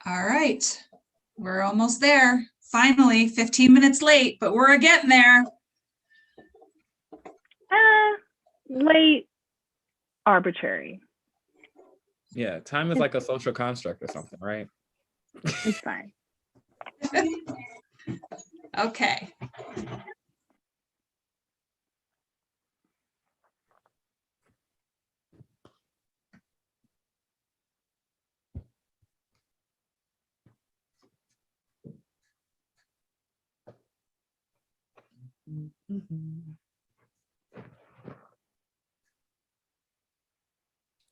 All right, we're almost there. Finally, 15 minutes late, but we're getting there. Late, arbitrary. Yeah, time is like a social construct or something, right? It's fine. Okay.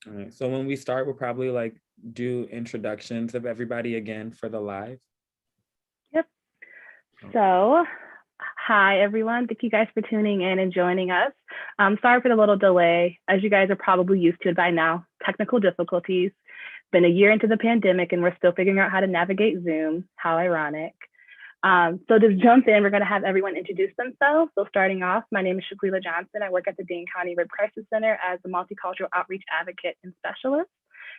All right, so when we start, we'll probably like do introductions of everybody again for the live. Yep. So, hi everyone. Thank you guys for tuning in and joining us. Sorry for the little delay. As you guys are probably used to it by now, technical difficulties. Been a year into the pandemic and we're still figuring out how to navigate Zoom. How ironic. So to jump in, we're going to have everyone introduce themselves. So starting off, my name is Shaquila Johnson. I work at the Dane County Rape Crisis Center as a multicultural outreach advocate and specialist.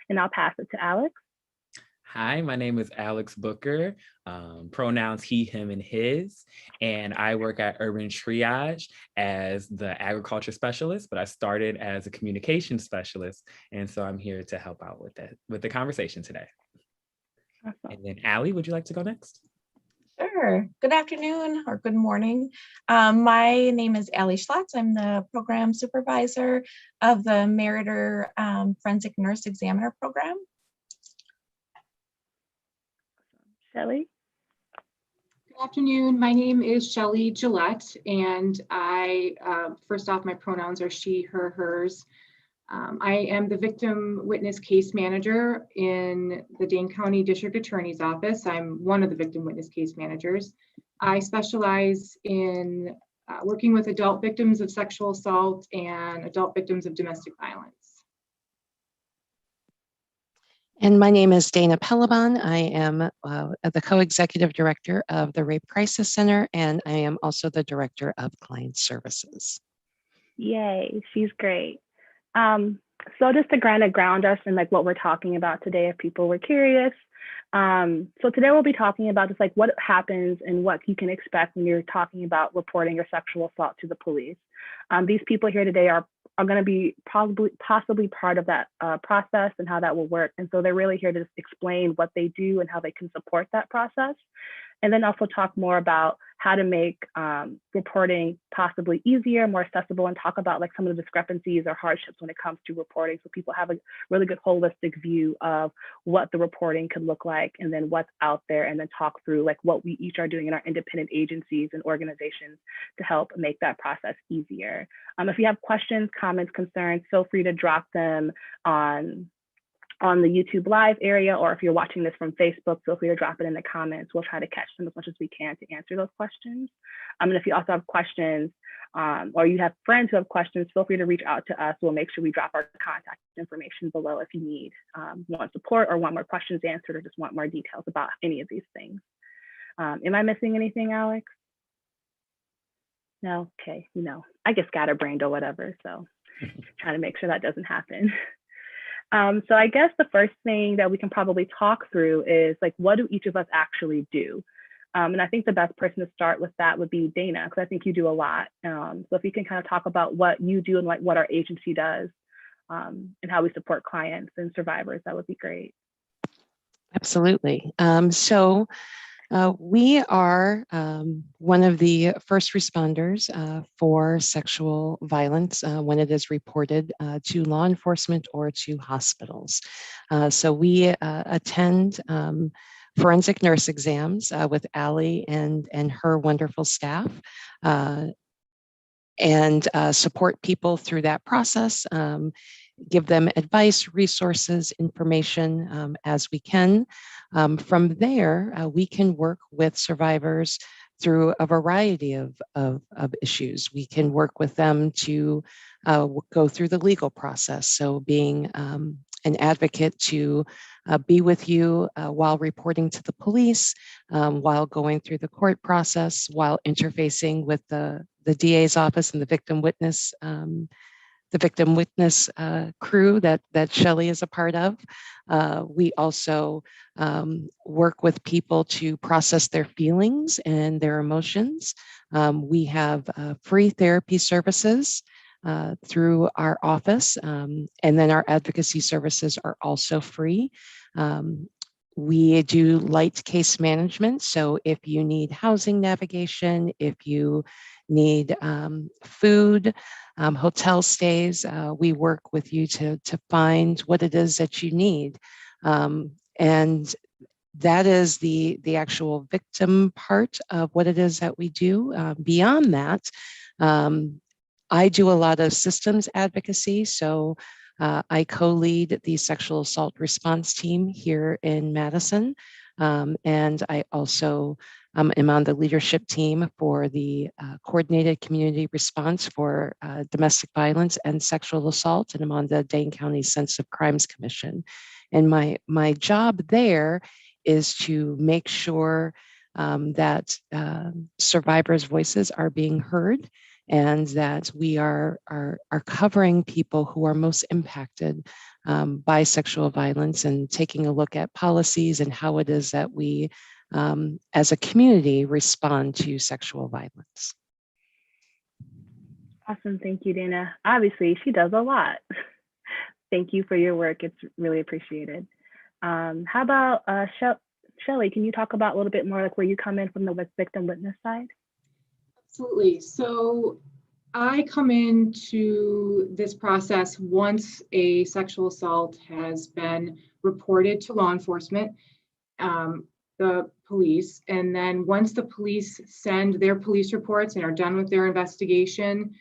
And I'll pass it to Alex. Hi, my name is Alex Booker, pronouns he, him, and his, and I work at Urban Triage as the agriculture specialist, but I started as a communication specialist, and so I'm here to help out with the conversation today. Awesome. And then Allie, would you like to go next? Sure. Good afternoon or good morning. My name is Allie Schlotz. I'm the program supervisor of the Meritor Forensic Nurse Examiner program. Shelley. Good afternoon. My name is Shelley Gillette, and I, first off, my pronouns are she, her, hers. I am the victim witness case manager in the Dane County District Attorney's Office. I'm one of the victim witness case managers. I specialize in working with adult victims of sexual assault and adult victims of domestic violence. And my name is Dana Pelabon. I am the co-executive director of the Rape Crisis Center, and I am also the director of client services. Yay, she's great. So just to kind of ground us in like what we're talking about today, if people were curious. So today we'll be talking about just like what happens and what you can expect when you're talking about reporting your sexual assault to the police. These people here today are going to be possibly part of that process and how that will work. And so they're really here to just explain what they do and how they can support that process. And then also talk more about how to make reporting possibly easier, more accessible, and talk about like some of the discrepancies or hardships when it comes to reporting, so people have a really good holistic view of what the reporting could look like and then what's out there, and then talk through like what we each are doing in our independent agencies and organizations to help make that process easier. If you have questions, comments, concerns, feel free to drop them on the YouTube live area, or if you're watching this from Facebook, feel free to drop it in the comments. We'll try to catch them as much as we can to answer those questions. And if you also have questions or you have friends who have questions, feel free to reach out to us. We'll make sure we drop our contact information below if you need want support or want more questions answered or just want more details about any of these things. Am I missing anything, Alex? No? Okay, I get scatterbrained or whatever, so trying to make sure that doesn't happen. So I guess the first thing that we can probably talk through is like, what do each of us actually do? And I think the best person to start with that would be Dana, because I think you do a lot. So if you can kind of talk about what you do and like what our agency does and how we support clients and survivors, that would be great. Absolutely. We are one of the first responders for sexual violence when it is reported to law enforcement or to hospitals. So we attend forensic nurse exams with Allie and her wonderful staff and support people through that process, give them advice, resources, information as we can. From there, we can work with survivors through a variety of issues. We can work with them to go through the legal process. So being an advocate to be with you while reporting to the police, while going through the court process, while interfacing with the DA's office and the victim witness the victim witness crew that Shelley is a part of. We also work with people to process their feelings and their emotions. We have free therapy services through our office, and then our advocacy services are also free. We do light case management. So if you need housing navigation, if you need food, hotel stays, we work with you to find what it is that you need. And that is the actual victim part of what it is that we do. Beyond that, I do a lot of systems advocacy. So I co-lead the sexual assault response team here in Madison. And I also am on the leadership team for the coordinated community response for domestic violence and sexual assault. And I'm on the Dane County Sensitive Crimes Commission. And my job there is to make sure that survivors' voices are being heard, and that we are covering people who are most impacted by sexual violence, and taking a look at policies and how it is that we, as a community, respond to sexual violence. Awesome. Thank you, Dana. Obviously, she does a lot. Thank you for your work. It's really appreciated. How about Shelley, can you talk about a little bit more like where you come in from the victim witness side? Absolutely. So I come into this process once a sexual assault has been reported to law enforcement, the police, and then once the police send their police reports and are done with their investigation,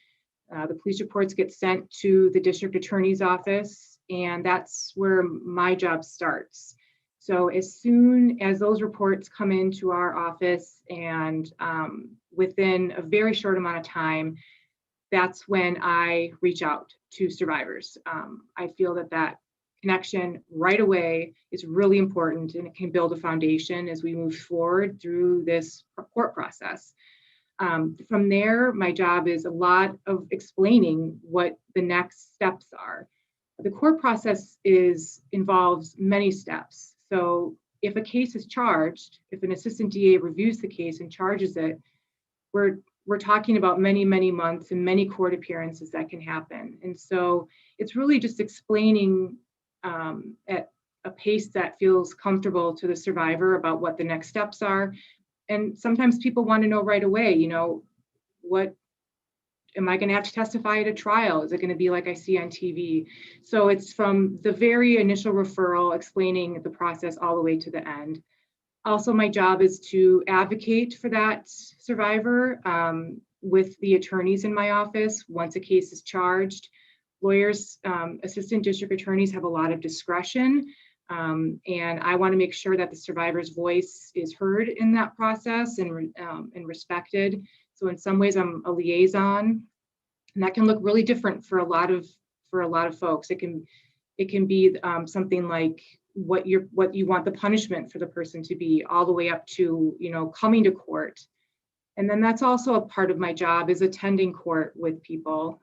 the police reports get sent to the district attorney's office, and that's where my job starts. So as soon as those reports come into our office, and within a very short amount of time, that's when I reach out to survivors. I feel that connection right away is really important, and it can build a foundation as we move forward through this court process. From there, my job is a lot of explaining what the next steps are. The court process involves many steps. So if a case is charged, if an assistant DA reviews the case and charges it, we're talking about many, many months and many court appearances that can happen. And so it's really just explaining at a pace that feels comfortable to the survivor about what the next steps are. And sometimes people want to know right away, what am I going to have to testify at a trial? Is it going to be like I see on TV? So it's from the very initial referral, explaining the process all the way to the end. Also, my job is to advocate for that survivor with the attorneys in my office once a case is charged. Lawyers, assistant district attorneys have a lot of discretion, and I want to make sure that the survivor's voice is heard in that process and respected. So in some ways, I'm a liaison, and that can look really different for a lot of folks. It can be something like what you want the punishment for the person to be, all the way up to coming to court. And then that's also a part of my job, is attending court with people.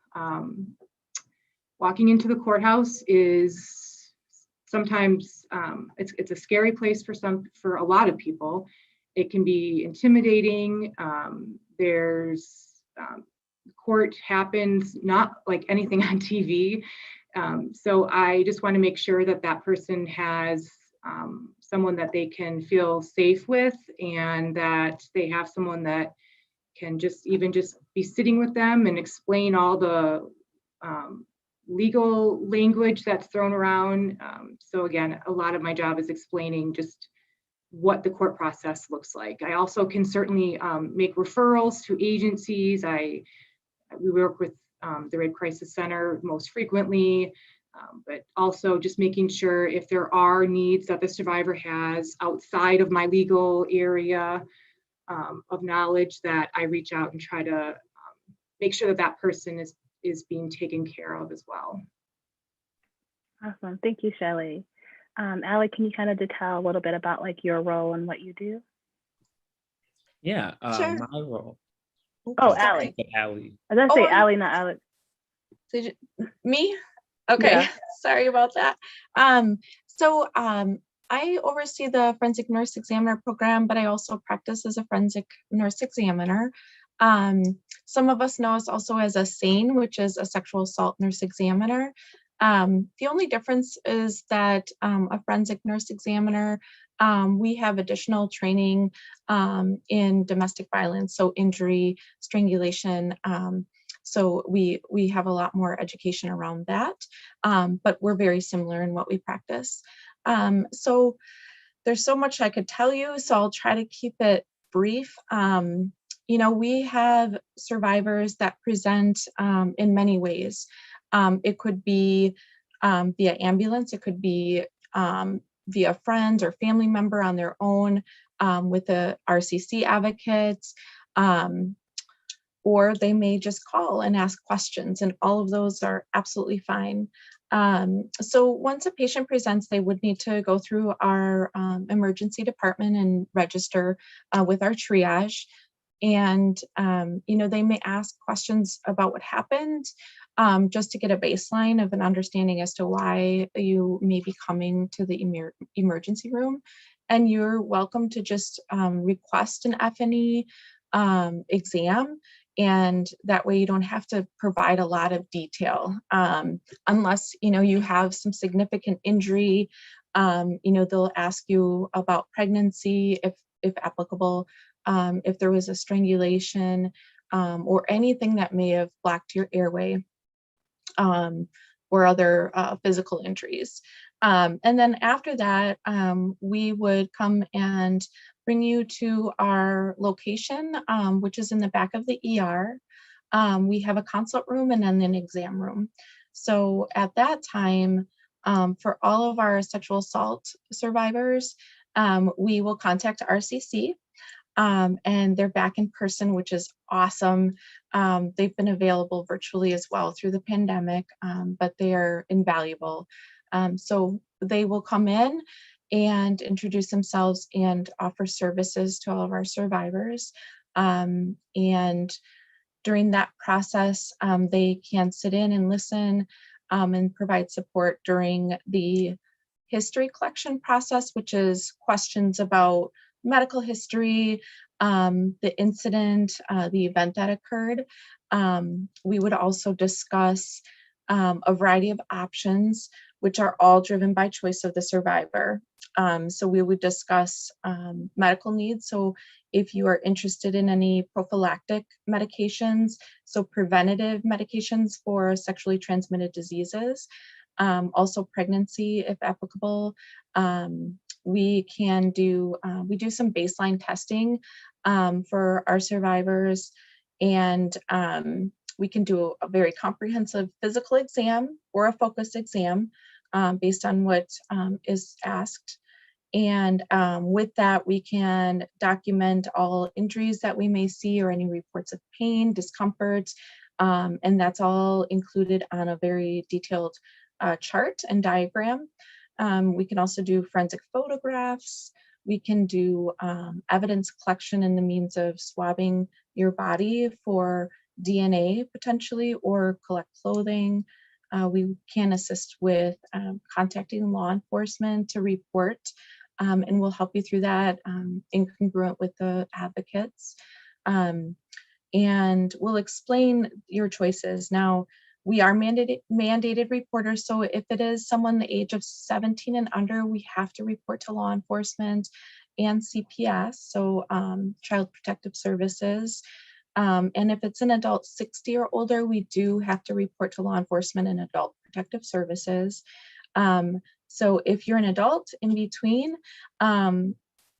Walking into the courthouse is sometimes it's a scary place for a lot of people. It can be intimidating. Court happens not like anything on TV. So I just want to make sure that person has someone that they can feel safe with, and that they have someone that can just be sitting with them and explain all the legal language that's thrown around. So again, a lot of my job is explaining just what the court process looks like. I also can certainly make referrals to agencies. We work with the Rape Crisis Center most frequently, but also just making sure if there are needs that the survivor has outside of my legal area of knowledge, that I reach out and try to make sure that person is being taken care of as well. Awesome. Thank you, Shelley. Allie, can you kind of detail a little bit about like your role and what you do? Yeah, Sure. my role. Oh, Allie. Allie. I was gonna say Oh, Allie, not Alex. Me? Okay, Yeah. sorry about that. I oversee the forensic nurse examiner program, but I also practice as a forensic nurse examiner. Um, some of us know us also as a SANE, which is a sexual assault nurse examiner. The only difference is that a forensic nurse examiner, we have additional training in domestic violence, so injury, strangulation. So we have a lot more education around that, but we're very similar in what we practice. So there's so much I could tell you, so I'll try to keep it brief. We have survivors that present in many ways. It could be via ambulance, it could be via friends or family member on their own with a RCC advocate. Or they may just call and ask questions, and all of those are absolutely fine. So once a patient presents, they would need to go through our emergency department and register with our triage. And, they may ask questions about what happened, just to get a baseline of an understanding as to why you may be coming to the emergency room. And you're welcome to just request an F&E exam. And that way you don't have to provide a lot of detail unless, you have some significant injury. They'll ask you about pregnancy, if applicable, if there was a strangulation or anything that may have blocked your airway or other physical injuries. And then after that, we would come and bring you to our location, which is in the back of the ER. We have a consult room and then an exam room. So at that time, for all of our sexual assault survivors, we will contact RCC. And they're back in person, which is awesome. They've been available virtually as well through the pandemic, but they are invaluable. So they will come in and introduce themselves and offer services to all of our survivors. And during that process, they can sit in and listen and provide support during the history collection process, which is questions about medical history, the incident, the event that occurred. We would also discuss a variety of options, which are all driven by choice of the survivor. So we would discuss medical needs. So if you are interested in any prophylactic medications, so preventative medications for sexually transmitted diseases, also pregnancy, if applicable. We do some baseline testing for our survivors, and we can do a very comprehensive physical exam or a focused exam based on what is asked. And with that, we can document all injuries that we may see or any reports of pain, discomfort, and that's all included on a very detailed chart and diagram. We can also do forensic photographs. We can do evidence collection in the means of swabbing your body for DNA potentially, or collect clothing. We can assist with contacting law enforcement to report, and we'll help you through that incongruent with the advocates. And we'll explain your choices. Now, we are mandated reporters, so if it is someone the age of 17 and under, we have to report to law enforcement and CPS, so Child Protective Services. And if it's an adult 60 or older, we do have to report to law enforcement and Adult Protective Services. So if you're an adult in between,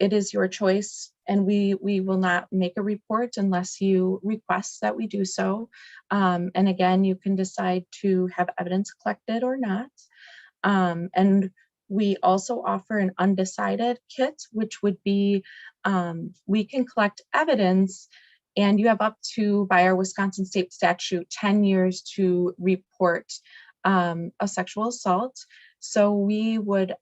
it is your choice, and we will not make a report unless you request that we do so. And again, you can decide to have evidence collected or not. And we also offer an Undecided Kit, which would be, we can collect evidence, and you have up to, by our Wisconsin state statute, 10 years to report a sexual assault. So we would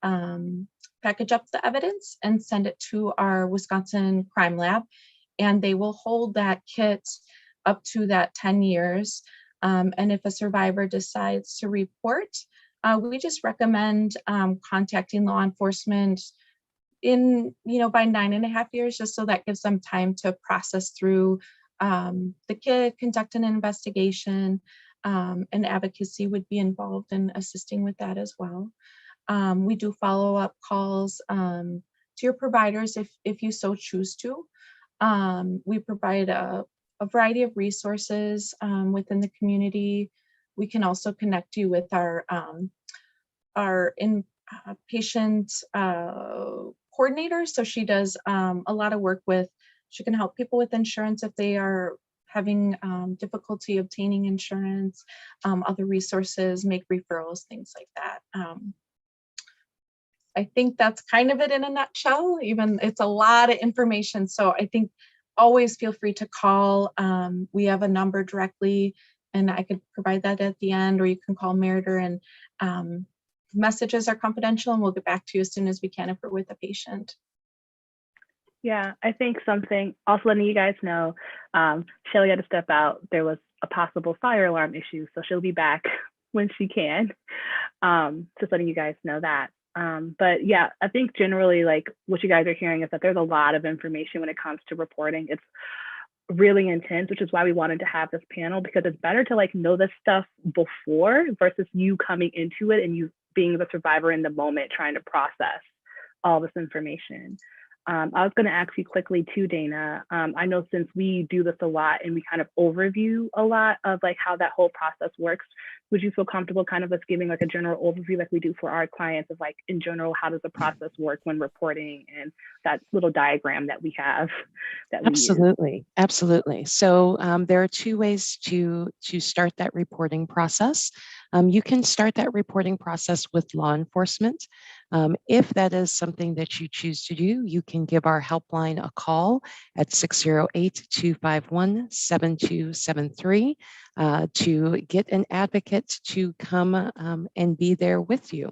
package up the evidence and send it to our Wisconsin Crime Lab, and they will hold that kit up to that 10 years. And if a survivor decides to report, we just recommend contacting law enforcement by 9.5 years, just so that gives them time to process through the kit, conduct an investigation, and advocacy would be involved in assisting with that as well. We do follow-up calls to your providers if you so choose to. We provide a variety of resources within the community. We can also connect you with our patient coordinator. So she does a lot of work she can help people with insurance if they are having difficulty obtaining insurance, other resources, make referrals, things like that. I think that's kind of it in a nutshell. Even it's a lot of information. So I think always feel free to call. We have a number directly, and I could provide that at the end, or you can call Meritor, and messages are confidential, and we'll get back to you as soon as we can if we're with a patient. Yeah, I think something, also letting you guys know, Shelly had to step out. There was a possible fire alarm issue, so she'll be back when she can. Just letting you guys know that. But yeah, I think generally like what you guys are hearing is that there's a lot of information when it comes to reporting. It's really intense, which is why we wanted to have this panel, because it's better to like know this stuff before versus you coming into it and you being the survivor in the moment trying to process all this information. I was going to ask you quickly too, Dana. I know since we do this a lot and we kind of overview a lot of like how that whole process works, would you feel comfortable kind of us giving like a general overview like we do for our clients of like in general, how does the process work when reporting and that little diagram that we have that we Absolutely. Absolutely. So there are two ways to start that reporting process. You can start that reporting process with law enforcement. If that is something that you choose to do, you can give our helpline a call at 608-251-7273 to get an advocate to come and be there with you.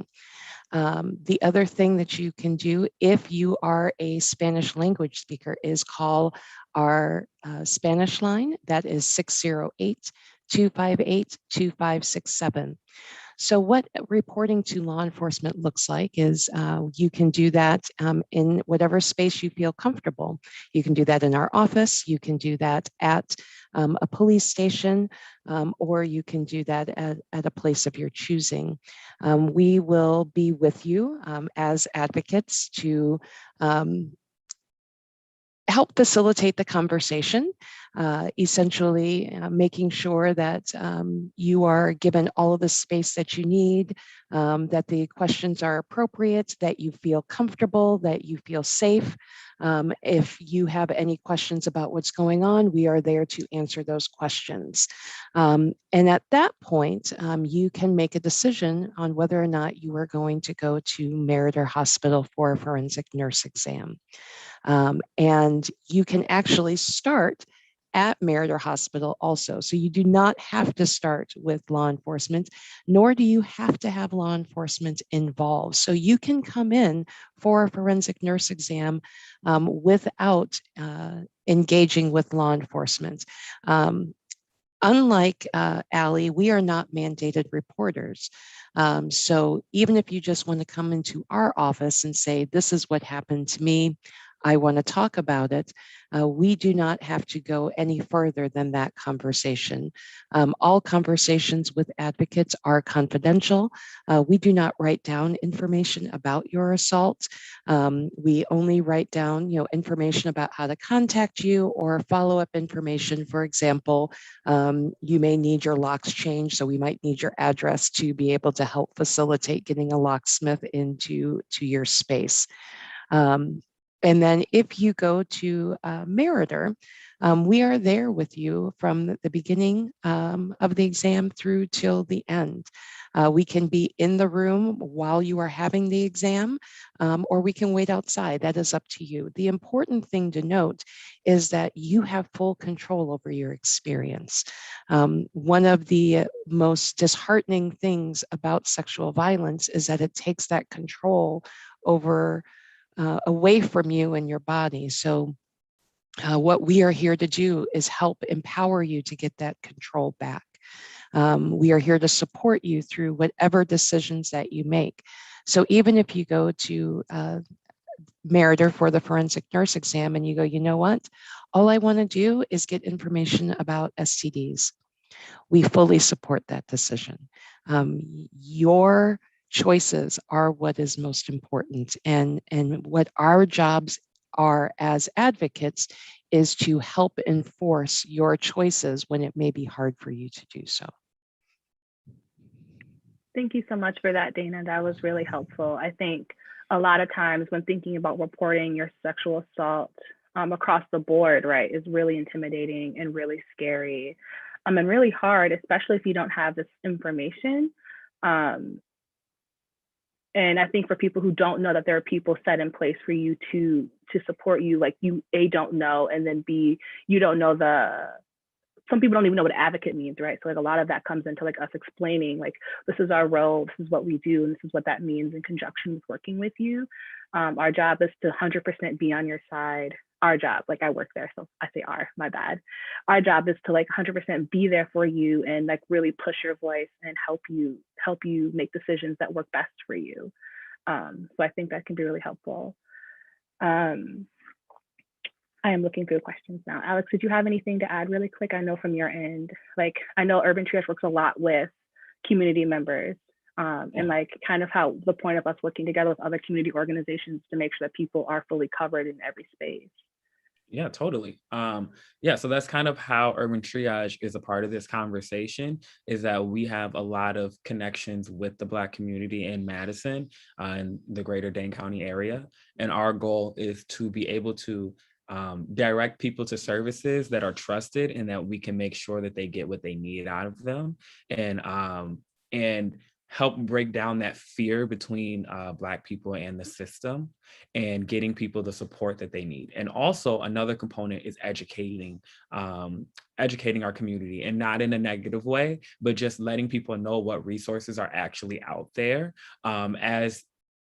The other thing that you can do if you are a Spanish language speaker is call our Spanish line. That is 608-258-2567. So what reporting to law enforcement looks like is you can do that in whatever space you feel comfortable. You can do that in our office, you can do that at a police station, or you can do that at a place of your choosing. We will be with you as advocates to help facilitate the conversation, essentially making sure that you are given all of the space that you need, that the questions are appropriate, that you feel comfortable, that you feel safe. If you have any questions about what's going on, we are there to answer those questions. And at that point, you can make a decision on whether or not you are going to go to Meritor Hospital for a forensic nurse exam. And you can actually start at Meritor Hospital also. So you do not have to start with law enforcement, nor do you have to have law enforcement involved. So you can come in for a forensic nurse exam without engaging with law enforcement. Unlike Allie, we are not mandated reporters. So even if you just want to come into our office and say, this is what happened to me, I want to talk about it, we do not have to go any further than that conversation. All conversations with advocates are confidential. We do not write down information about your assault. We only write down, information about how to contact you or follow-up information. For example, you may need your locks changed, so we might need your address to be able to help facilitate getting a locksmith into your space. And then if you go to Meritor, we are there with you from the beginning of the exam through till the end. We can be in the room while you are having the exam, or we can wait outside. That is up to you. The important thing to note is that you have full control over your experience. One of the most disheartening things about sexual violence is that it takes that control over away from you and your body. So what we are here to do is help empower you to get that control back. We are here to support you through whatever decisions that you make. So even if you go to Meritor for the forensic nurse exam and you go, you know what, all I want to do is get information about STDs. We fully support that decision. Your choices are what is most important. And what our jobs are as advocates is to help enforce your choices when it may be hard for you to do so. Thank you so much for that, Dana. That was really helpful. I think a lot of times when thinking about reporting your sexual assault across the board, right, is really intimidating and really scary and really hard, especially if you don't have this information. And I think for people who don't know that there are people set in place for you to support you, like you, A, don't know, and then B, you don't know some people don't even know what advocate means, right? So like a lot of that comes into like us explaining like, this is our role, this is what we do, and this is what that means in conjunction with working with you. Our job is to 100% be on your side. Our job, like I work there, so I say my bad. Our job is to like 100% be there for you and like really push your voice and help you make decisions that work best for you. So I think that can be really helpful. I am looking through the questions now. Alex, did you have anything to add really quick? I know from your end, like I know Urban Triage works a lot with community members and like kind of how the point of us working together with other community organizations to make sure that people are fully covered in every space. Yeah, totally. Yeah, so that's kind of how Urban Triage is a part of this conversation, is that we have a lot of connections with the Black community in Madison and the greater Dane County area. And our goal is to be able to direct people to services that are trusted and that we can make sure that they get what they need out of them. And help break down that fear between Black people and the system and getting people the support that they need. And also another component is educating our community, and not in a negative way, but just letting people know what resources are actually out there. As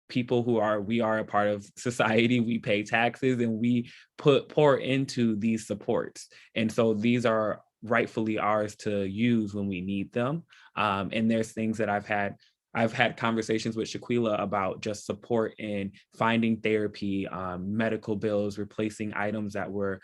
people we are a part of society, we pay taxes and we pour into these supports. And so these are rightfully ours to use when we need them. And there's things that I've had conversations with Shaquila about just support in finding therapy, medical bills, replacing items that were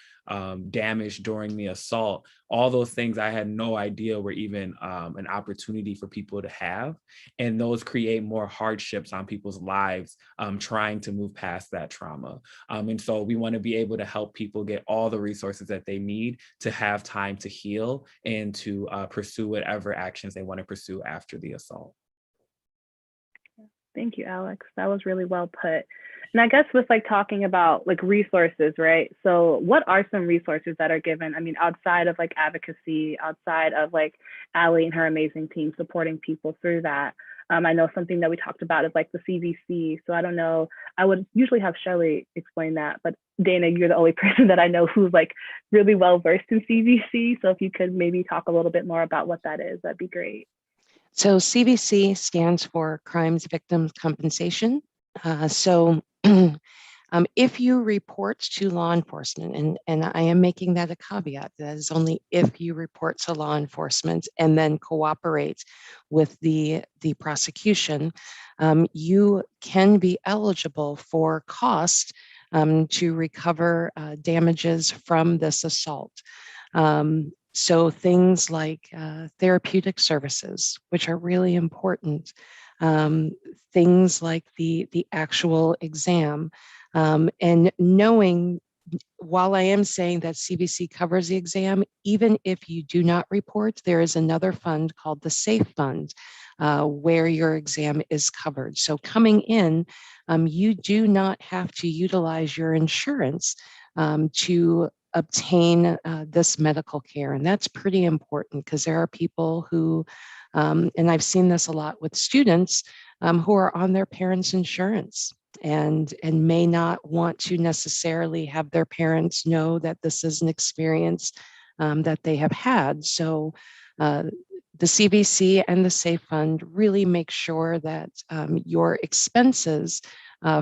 damaged during the assault. All those things I had no idea were even an opportunity for people to have. And those create more hardships on people's lives trying to move past that trauma. And so we want to be able to help people get all the resources that they need to have time to heal and to pursue whatever actions they want to pursue after the assault. Thank you, Alex. That was really well put. And I guess with like talking about like resources, right? So what are some resources that are given? I mean, outside of like advocacy, outside of like Allie and her amazing team supporting people through that. I know something that we talked about is like the CVC. So I don't know, I would usually have Shelley explain that, but Dana, you're the only person that I know who's like really well versed in CVC. So if you could maybe talk a little bit more about what that is, that'd be great. So CVC stands for Crimes Victims Compensation. If you report to law enforcement, and I am making that a caveat, that is only if you report to law enforcement and then cooperate with the prosecution, you can be eligible for cost to recover damages from this assault. So things like therapeutic services, which are really important, things like the actual exam, and knowing, while I am saying that CVC covers the exam, even if you do not report, there is another fund called the SAFE Fund, where your exam is covered. So coming in, you do not have to utilize your insurance to obtain this medical care. And that's pretty important because there are people who, and I've seen this a lot with students who are on their parents' insurance and may not want to necessarily have their parents know that this is an experience that they have had. So the CVC and the SAFE Fund really make sure that your expenses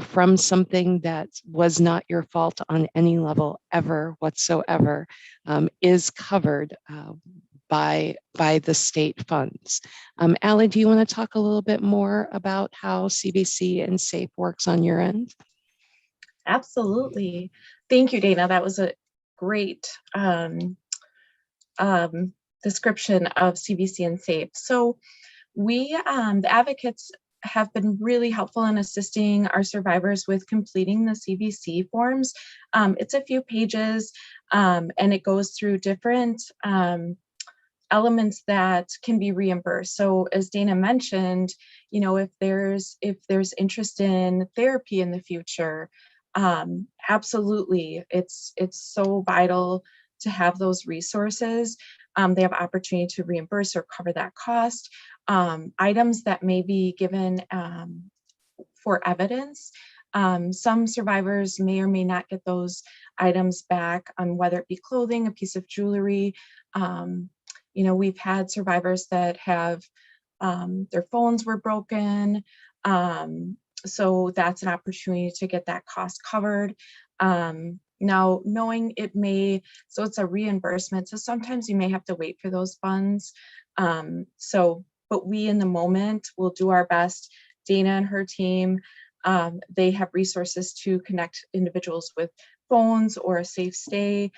from something that was not your fault on any level ever whatsoever is covered by the state funds. Allie, do you want to talk a little bit more about how CVC and SAFE works on your end? Absolutely. Thank you, Dana. That was a great description of CVC and SAFE. So we, the advocates, have been really helpful in assisting our survivors with completing the CVC forms. It's a few pages, and it goes through different elements that can be reimbursed. So as Dana mentioned, you know, if there's interest in therapy in the future, absolutely, it's so vital to have those resources. They have opportunity to reimburse or cover that cost. Items that may be given for evidence. Some survivors may or may not get those items back, whether it be clothing, a piece of jewelry. You know, we've had survivors that have their phones were broken. So that's an opportunity to get that cost covered. Now, knowing it may, so it's a reimbursement. So sometimes you may have to wait for those funds. But we in the moment will do our best. Dana and her team, they have resources to connect individuals with phones or a safe stay.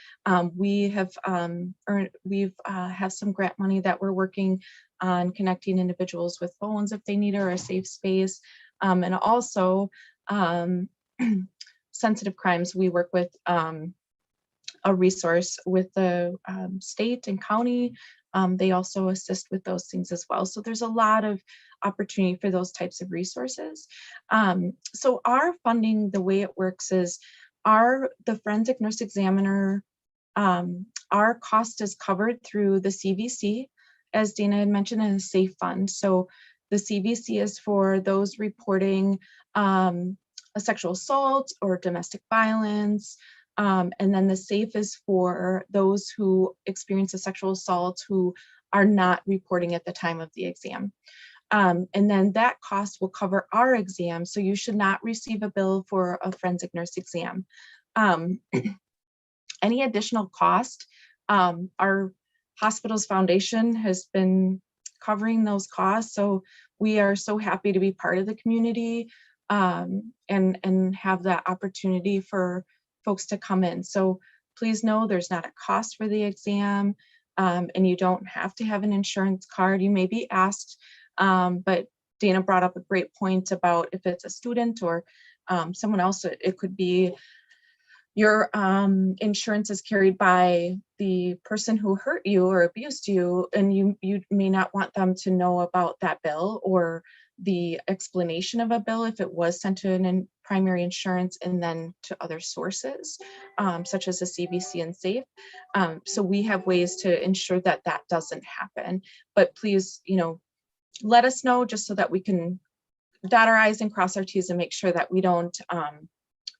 We have have some grant money that we're working on connecting individuals with phones if they need it, or a safe space. And also sensitive crimes, we work with a resource with the state and county. They also assist with those things as well. So there's a lot of opportunity for those types of resources. So our funding, the way it works is the forensic nurse examiner, our cost is covered through the CVC, as Dana had mentioned, in a SAFE fund. So the CVC is for those reporting a sexual assault or domestic violence. And then the SAFE is for those who experience a sexual assault who are not reporting at the time of the exam. And then that cost will cover our exam. So you should not receive a bill for a forensic nurse exam. Any additional cost, our hospital's foundation has been covering those costs. So we are so happy to be part of the community and have that opportunity for folks to come in. So please know there's not a cost for the exam, and you don't have to have an insurance card. You may be asked, but Dana brought up a great point about if it's a student or someone else, it could be your insurance is carried by the person who hurt you or abused you, and you may not want them to know about that bill or the explanation of a bill if it was sent to an primary insurance and then to other sources, such as the CVC and SAFE. So we have ways to ensure that that doesn't happen. But please, you know, let us know just so that we can dot our I's and cross our T's and make sure that we don't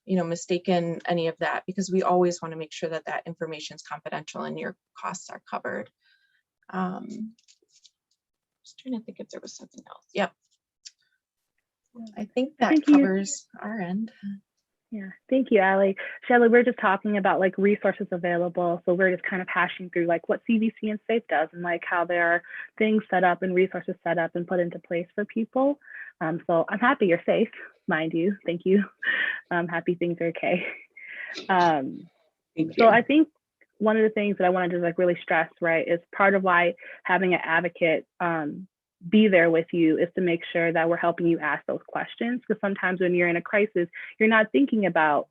you know, mistaken any of that, because we always want to make sure that that information is confidential and your costs are covered. Just trying to think if there was something else. Yep. I think that covers our end. Yeah, thank you, Allie. Shelly, we're just talking about like resources available. So we're just kind of hashing through like what CVC and SAFE does and like how there are things set up and resources set up and put into place for people. So I'm happy you're safe, mind you. Thank you. I'm happy things are okay. So I think one of the things that I wanted to like really stress, right, is part of why having an advocate be there with you is to make sure that we're helping you ask those questions. Because sometimes when you're in a crisis, you're not thinking about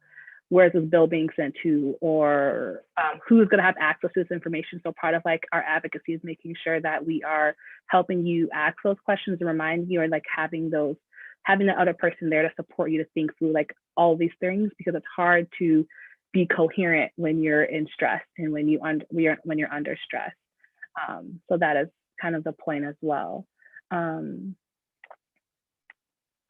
where's this bill being sent to, or who's going to have access to this information. So part of like our advocacy is making sure that we are helping you ask those questions and remind you, or like having the other person there to support you to think through like all these things, because it's hard to be coherent when you're in stress and when you're under stress. So that is kind of the point as well. I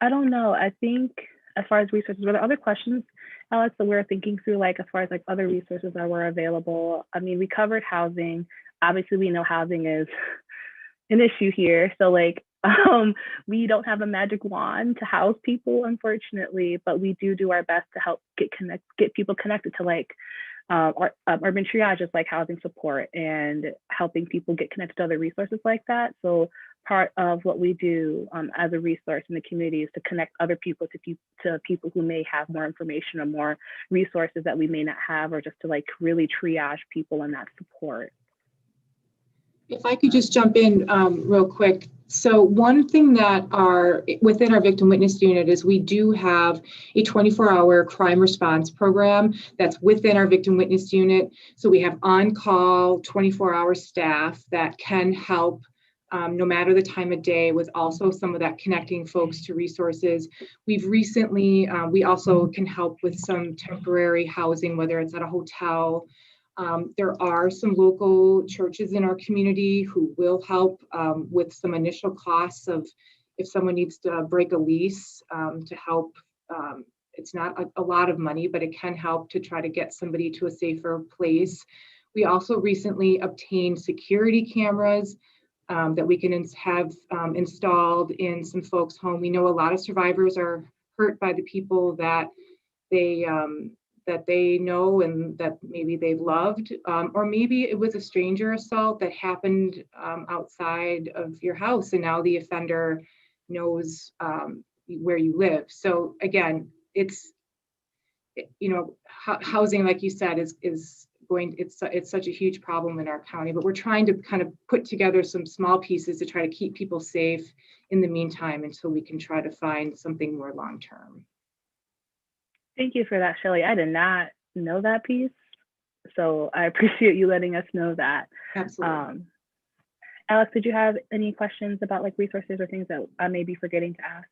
don't know. I think as far as resources, were there other questions, Alex, that we're thinking through, like as far as like other resources that were available? I mean, we covered housing. Obviously, we know housing is an issue here. So like We don't have a magic wand to house people, unfortunately, but we do our best to help get people connected to like urban triage is like housing support and helping people get connected to other resources like that. So part of what we do as a resource in the community is to connect other people to people who may have more information or more resources that we may not have, or just to like really triage people in that support. If I could just jump in real quick. So one thing that within our victim witness unit is we do have a 24-hour crime response program that's within our victim witness unit. So we have on-call 24-hour staff that can help no matter the time of day, with also some of that connecting folks to resources. We've recently, we also can help with some temporary housing, whether it's at a hotel. There are some local churches in our community who will help with some initial costs of if someone needs to break a lease to help. It's not a lot of money, but it can help to try to get somebody to a safer place. We also recently obtained security cameras that we can have installed in some folks' home. We know a lot of survivors are hurt by the people that they know and that maybe they loved, or maybe it was a stranger assault that happened outside of your house, and now the offender knows where you live. So again, it's, you know, housing, like you said, is going, it's such a huge problem in our county, but we're trying to kind of put together some small pieces to try to keep people safe in the meantime until we can try to find something more long-term. Thank you for that, Shelley. I did not know that piece, so I appreciate you letting us know that. Absolutely. Alex, did you have any questions about like resources or things that I may be forgetting to ask?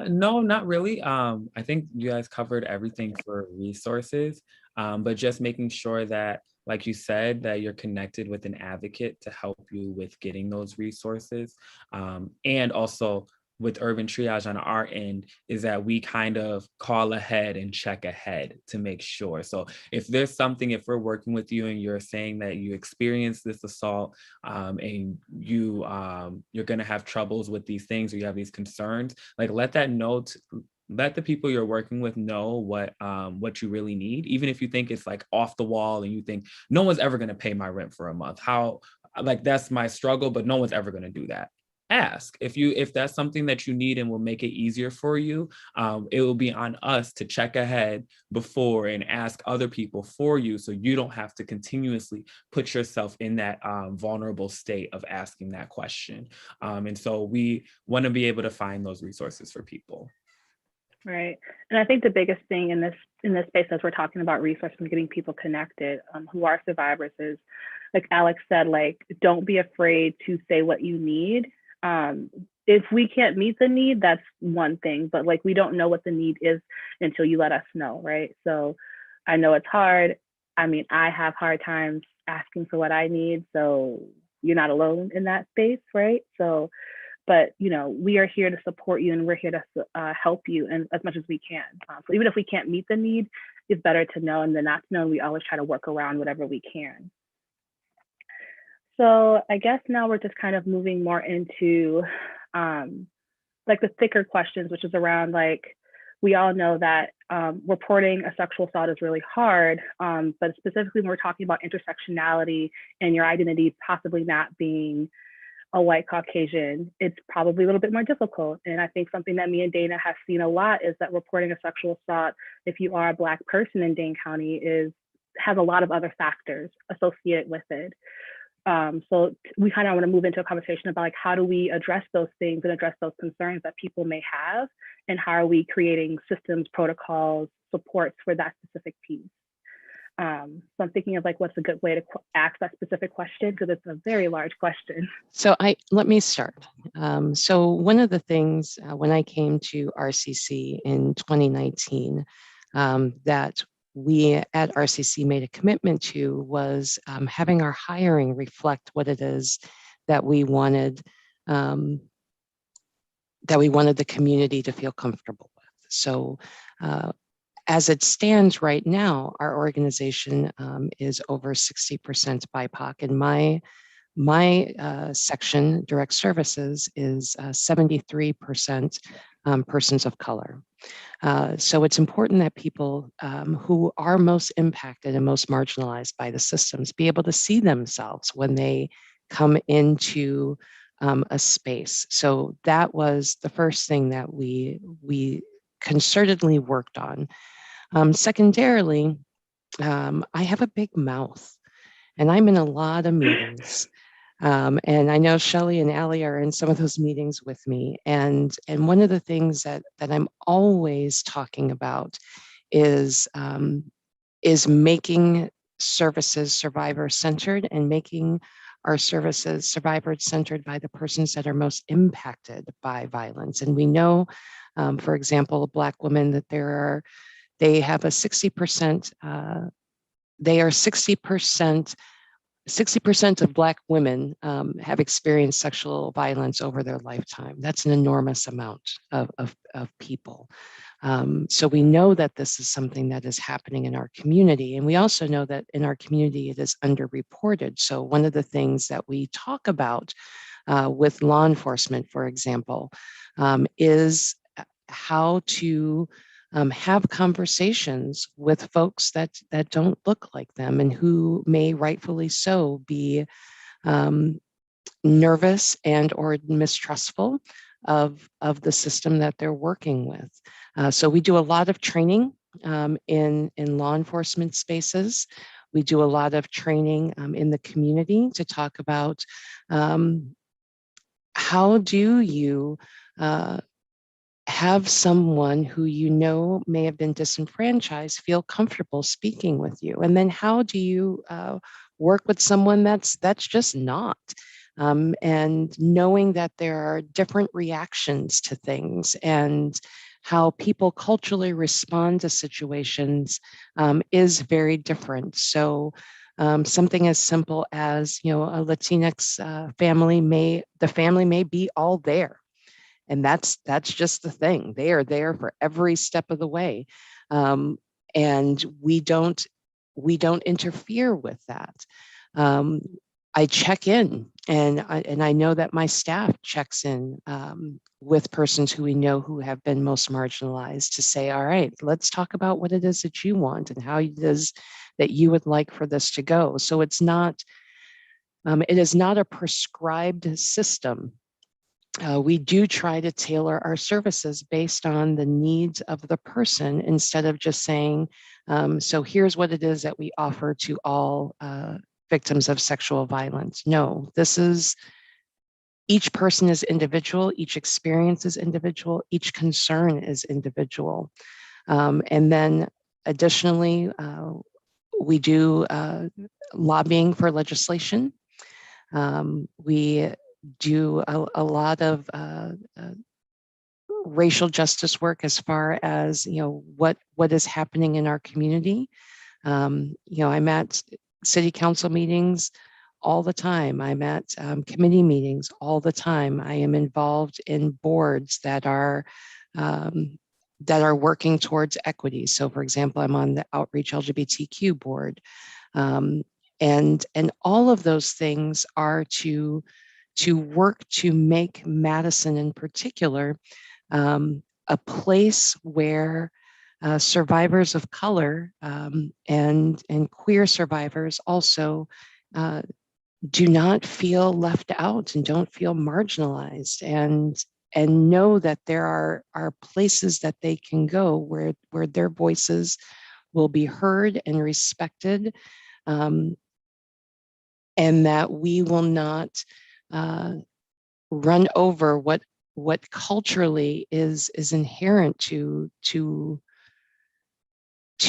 No, not really. I think you guys covered everything for resources, but just making sure that, like you said, that you're connected with an advocate to help you with getting those resources. And also with Urban Triage on our end is that we kind of call ahead and check ahead to make sure. So if there's something, if we're working with you and you're saying that you experienced this assault and you're going to have troubles with these things, or you have these concerns, like let the people you're working with know what you really need, even if you think it's like off the wall and you think no one's ever going to pay my rent for a month. How, like, that's my struggle, but no one's ever going to do that. Ask if that's something that you need and will make it easier for you. It will be on us to check ahead before and ask other people for you, so you don't have to continuously put yourself in that vulnerable state of asking that question. And so we want to be able to find those resources for people. Right. And I think the biggest thing in this space, as we're talking about resources and getting people connected who are survivors, is like Alex said, like, don't be afraid to say what you need. If we can't meet the need, that's one thing, but like, we don't know what the need is until you let us know, right? So I know it's hard. I mean, I have hard times asking for what I need, so you're not alone in that space, right? So, but you know, we are here to support you and we're here to help you and as much as we can. So even if we can't meet the need, it's better to know and than not to know. And we always try to work around whatever we can. So I guess now we're just kind of moving more into like the thicker questions, which is around like, we all know that reporting a sexual assault is really hard, but specifically when we're talking about intersectionality and your identity possibly not being a white Caucasian, it's probably a little bit more difficult. And I think something that me and Dana have seen a lot is that reporting a sexual assault, if you are a Black person in Dane County, has a lot of other factors associated with it. So we kind of want to move into a conversation about like, how do we address those things and address those concerns that people may have, and how are we creating systems, protocols, supports for that specific piece? So I'm thinking of like, what's a good way to ask that specific question, because it's a very large question. So let me start. So one of the things when I came to RCC in 2019 that we at RCC made a commitment to was having our hiring reflect what it is that we wanted the community to feel comfortable with. So as it stands right now, our organization is over 60% BIPOC, and My section, direct services, is 73% persons of color. So it's important that people who are most impacted and most marginalized by the systems be able to see themselves when they come into a space. So that was the first thing that we concertedly worked on. Secondarily, I have a big mouth and I'm in a lot of meetings. And I know Shelley and Allie are in some of those meetings with me. And one of the things that I'm always talking about is making services survivor-centered and making our services survivor-centered by the persons that are most impacted by violence. And we know, for example, Black women, that they have a 60%, they are 60% of Black women have experienced sexual violence over their lifetime. That's an enormous amount of people. So we know that this is something that is happening in our community. And we also know that in our community, it is underreported. So one of the things that we talk about with law enforcement, for example, is how to have conversations with folks that don't look like them and who may rightfully so be nervous and or mistrustful of the system that they're working with. So we do a lot of training in law enforcement spaces. We do a lot of training in the community to talk about how do you have someone who you know may have been disenfranchised feel comfortable speaking with you, and then how do you work with someone that's just not, and knowing that there are different reactions to things and how people culturally respond to situations is very different. So something as simple as, you know, a Latinx family may be all there. And that's just the thing. They are there for every step of the way. And we don't interfere with that. I check in, and I know that my staff checks in with persons who we know who have been most marginalized to say, all right, let's talk about what it is that you want and how it is that you would like for this to go. So it is not a prescribed system. We do try to tailor our services based on the needs of the person instead of just saying, so here's what it is that we offer to all victims of sexual violence. No, each person is individual, each experience is individual, each concern is individual. And then additionally, we do lobbying for legislation. We do a lot of racial justice work as far as, you know, what is happening in our community. You know, I'm at city council meetings all the time. I'm at committee meetings all the time. I am involved in boards that are working towards equity. So for example, I'm on the Outreach LGBTQ board. And all of those things are to work to make Madison in particular a place where survivors of color and queer survivors also do not feel left out and don't feel marginalized, and know that there are places that they can go where their voices will be heard and respected, and that we will not run over what culturally is inherent to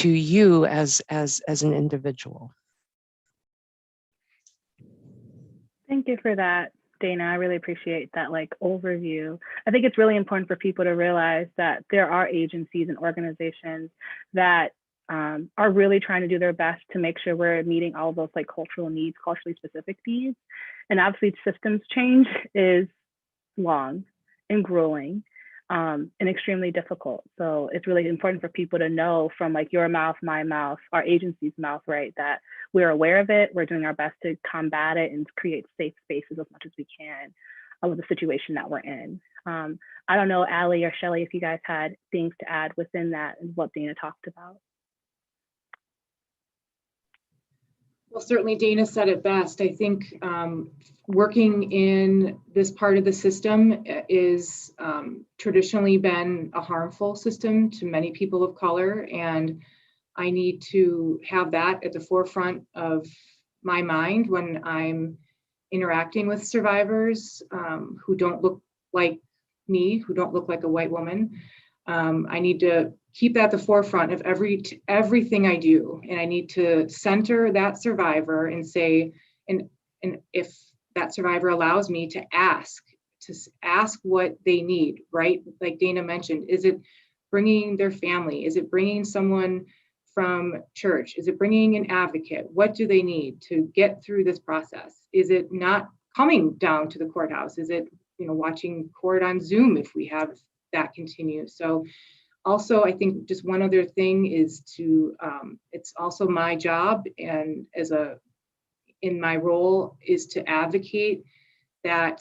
you as an individual. Thank you for that, Dana. I really appreciate that overview. I think it's really important for people to realize that there are agencies and organizations that are really trying to do their best to make sure we're meeting all of those cultural needs, culturally specific needs. And obviously systems change is long and grueling and extremely difficult. So it's really important for people to know from your mouth, my mouth, our agency's mouth, right, that we're aware of it. We're doing our best to combat it and create safe spaces as much as we can with the situation that we're in. I don't know, Allie or Shelly, if you guys had things to add within that and what Dana talked about. Well, certainly Dana said it best. I think working in this part of the system is traditionally been a harmful system to many people of color, and I need to have that at the forefront of my mind when I'm interacting with survivors who don't look like me, who don't look like a white woman. I need to keep that at the forefront of everything I do. And I need to center that survivor and say, and if that survivor allows me to ask what they need, right? Like Dana mentioned, is it bringing their family? Is it bringing someone from church? Is it bringing an advocate? What do they need to get through this process? Is it not coming down to the courthouse? Is it, watching court on Zoom if we have that continue? So also, I think just one other thing is to, it's also my job and in my role is to advocate that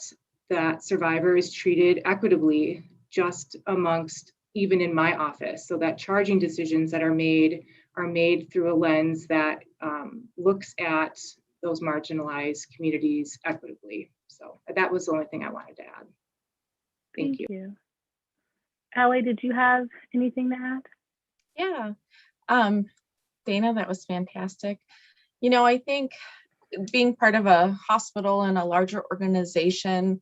that survivor is treated equitably just amongst, even in my office, so that charging decisions that are made through a lens that looks at those marginalized communities equitably. So that was the only thing I wanted to add. Thank you. Allie, did you have anything to add? Yeah. Dana, that was fantastic. I think being part of a hospital and a larger organization,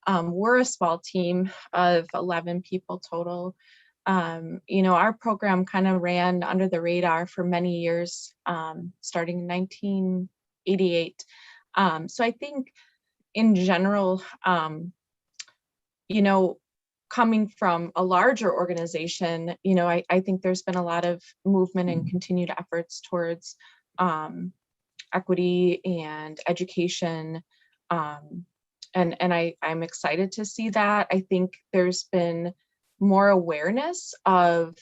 we're a small team of 11 people total. Our program kind of ran under the radar for many years, starting in 1988. So I think in general, coming from a larger organization, I think there's been a lot of movement and continued efforts towards equity and education. And I'm excited to see that. I think there's been more awareness of,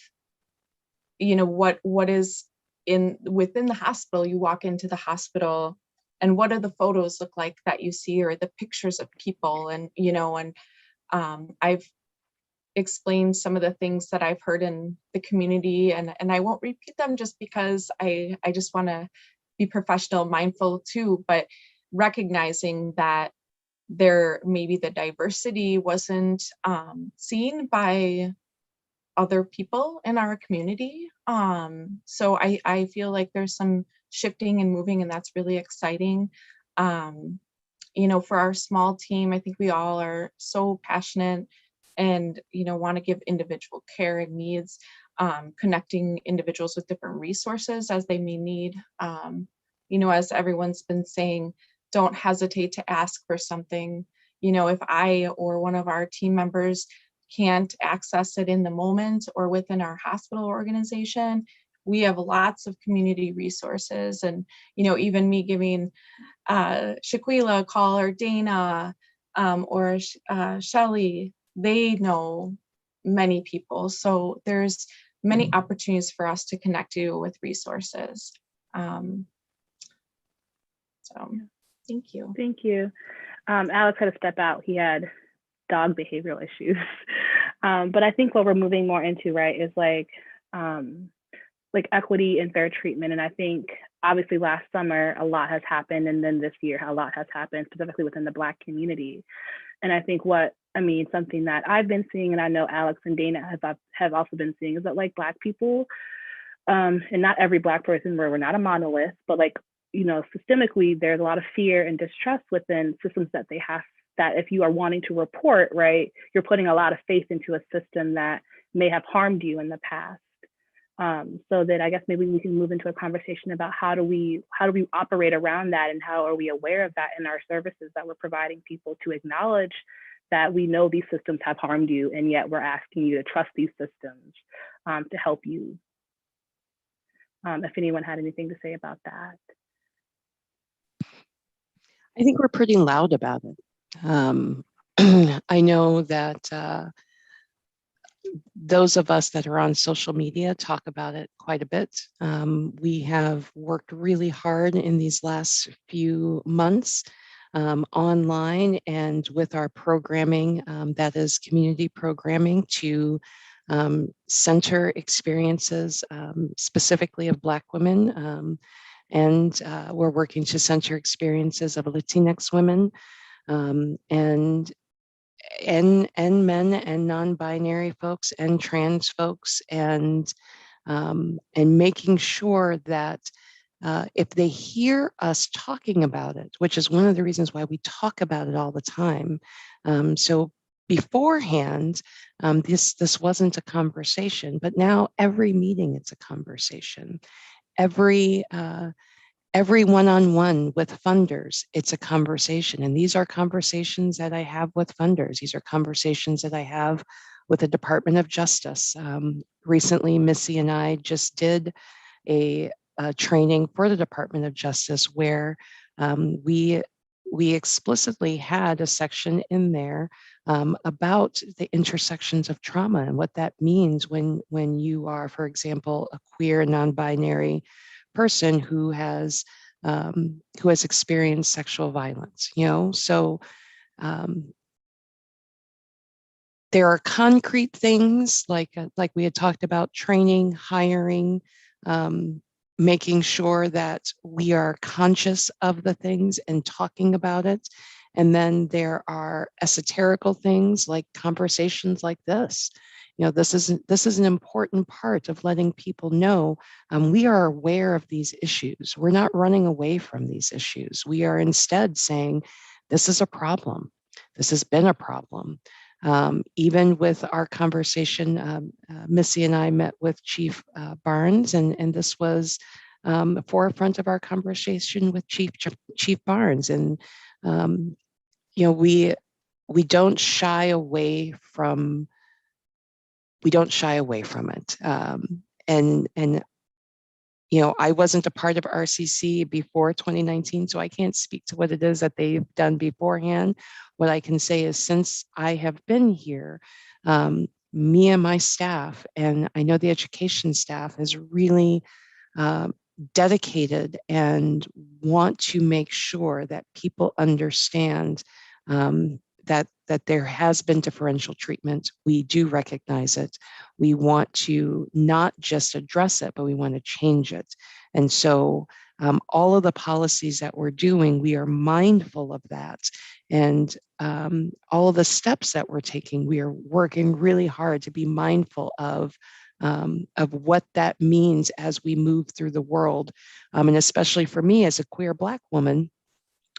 what is within the hospital. You walk into the hospital and what do the photos look like that you see, or the pictures of people, and, I've explained some of the things that I've heard in the community, and I won't repeat them just because I just want to be professional, mindful too, but recognizing that maybe the diversity wasn't seen by other people in our community. So I feel like there's some shifting and moving, and that's really exciting. For our small team, I think we all are so passionate and, want to give individual care and needs, connecting individuals with different resources as they may need. As everyone's been saying, don't hesitate to ask for something. If I or one of our team members can't access it in the moment or within our hospital organization, we have lots of community resources. And, even me giving Shaquila a call, or Dana, or Shelly, they know many people. So there's many opportunities for us to connect you with resources. So thank you. Thank you. Alex had to step out. He had dog behavioral issues. But I think what we're moving more into, right, is like equity and fair treatment. And I think obviously last summer, a lot has happened. And then this year, a lot has happened specifically within the Black community. And I think something that I've been seeing, and I know Alex and Dana have also been seeing, is that Black people, and not every Black person, we're not a monolith, but systemically, there's a lot of fear and distrust within systems that they have, that if you are wanting to report, right, you're putting a lot of faith into a system that may have harmed you in the past. So that I guess maybe we can move into a conversation about how do we operate around that, and how are we aware of that in our services that we're providing people, to acknowledge that we know these systems have harmed you, and yet we're asking you to trust these systems to help you. If anyone had anything to say about that. I think we're pretty loud about it. I know that those of us that are on social media talk about it quite a bit. We have worked really hard in these last few months online and with our programming, that is community programming, to center experiences specifically of Black women. And we're working to center experiences of Latinx women, and men and non-binary folks and trans folks, and making sure that if they hear us talking about it, which is one of the reasons why we talk about it all the time. So beforehand, this wasn't a conversation, but now every meeting it's a conversation. Every one-on-one with funders, it's a conversation. And these are conversations that I have with funders. These are conversations that I have with the Department of Justice. Recently, Missy and I just did a training for the Department of Justice where we explicitly had a section in there about the intersections of trauma and what that means when you are, for example, a queer non-binary person who has experienced sexual violence. So there are concrete things like we had talked about: training, hiring, making sure that we are conscious of the things and talking about it. And then there are esoterical things like conversations like this. This is an important part of letting people know we are aware of these issues. We're not running away from these issues. We are instead saying, this is a problem. This has been a problem. Even with our conversation, Missy and I met with Chief Barnes, and this was the forefront of our conversation with Chief Barnes. And we don't shy away from it. And I wasn't a part of RCC before 2019, so I can't speak to what it is that they've done beforehand. What I can say is, since I have been here, me and my staff, and I know the education staff, is really dedicated and want to make sure that people understand that there has been differential treatment. We do recognize it. We want to not just address it, but we want to change it. And so all of the policies that we're doing, we are mindful of that. And all of the steps that we're taking, we are working really hard to be mindful of what that means as we move through the world. And especially for me as a queer Black woman,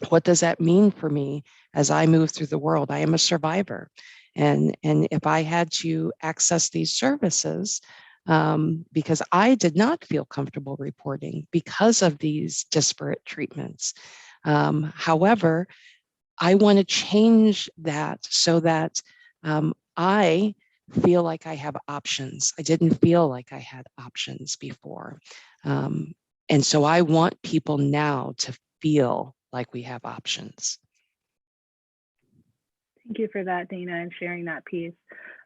what does that mean for me as I move through the world? I am a survivor. And if I had to access these services, because I did not feel comfortable reporting because of these disparate treatments. However, I want to change that so that I feel like I have options. I didn't feel like I had options before. And so I want people now to feel like we have options. Thank you for that, Dana, and sharing that piece.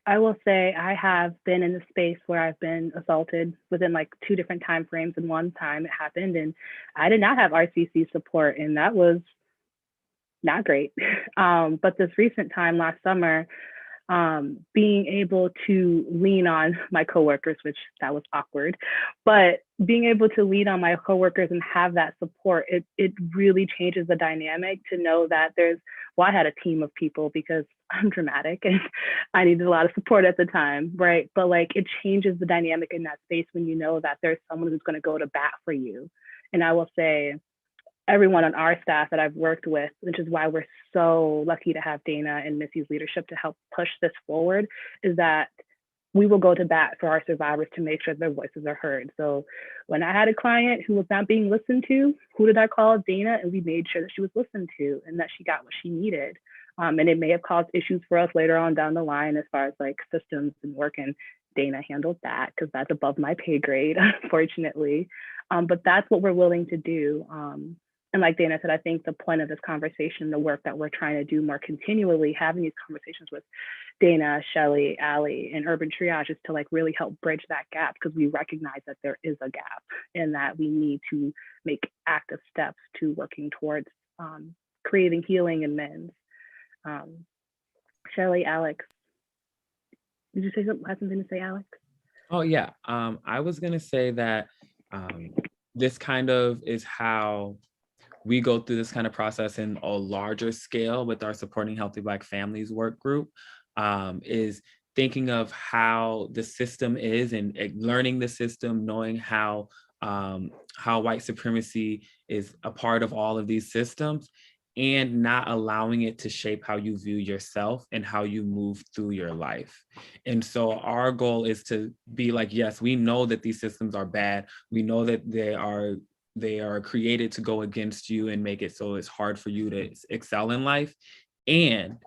I will say I have been in the space where I've been assaulted within like 2 different time frames, and one time it happened and I did not have RCC support, and that was not great. But this recent time last summer, being able to lean on my coworkers, which that was awkward, but being able to lean on my coworkers and have that support, it really changes the dynamic to know that I had a team of people because I'm dramatic and I needed a lot of support at the time, right? But like, it changes the dynamic in that space when you know that there's someone who's going to go to bat for you. And I will say, everyone on our staff that I've worked with, which is why we're so lucky to have Dana and Missy's leadership to help push this forward, is that we will go to bat for our survivors to make sure their voices are heard. So when I had a client who was not being listened to, who did I call? Dana, and we made sure that she was listened to and that she got what she needed. And it may have caused issues for us later on down the line as far as like systems and work, and Dana handled that because that's above my pay grade, unfortunately. But that's what we're willing to do. And like Dana said, I think the point of this conversation, the work that we're trying to do more continually, having these conversations with Dana, Shelley, Allie, and Urban Triage is to like really help bridge that gap, because we recognize that there is a gap and that we need to make active steps to working towards creating healing in men. Shelley, Alex, did you say something? Have something to say, Alex? Oh yeah, I was gonna say that this kind of is how we go through this kind of process in a larger scale with our Supporting Healthy Black Families work group, is thinking of how the system is and learning the system, knowing how white supremacy is a part of all of these systems, and not allowing it to shape how you view yourself and how you move through your life. And so our goal is to be like, yes, we know that these systems are bad. We know that they are created to go against you and make it so it's hard for you to excel in life. And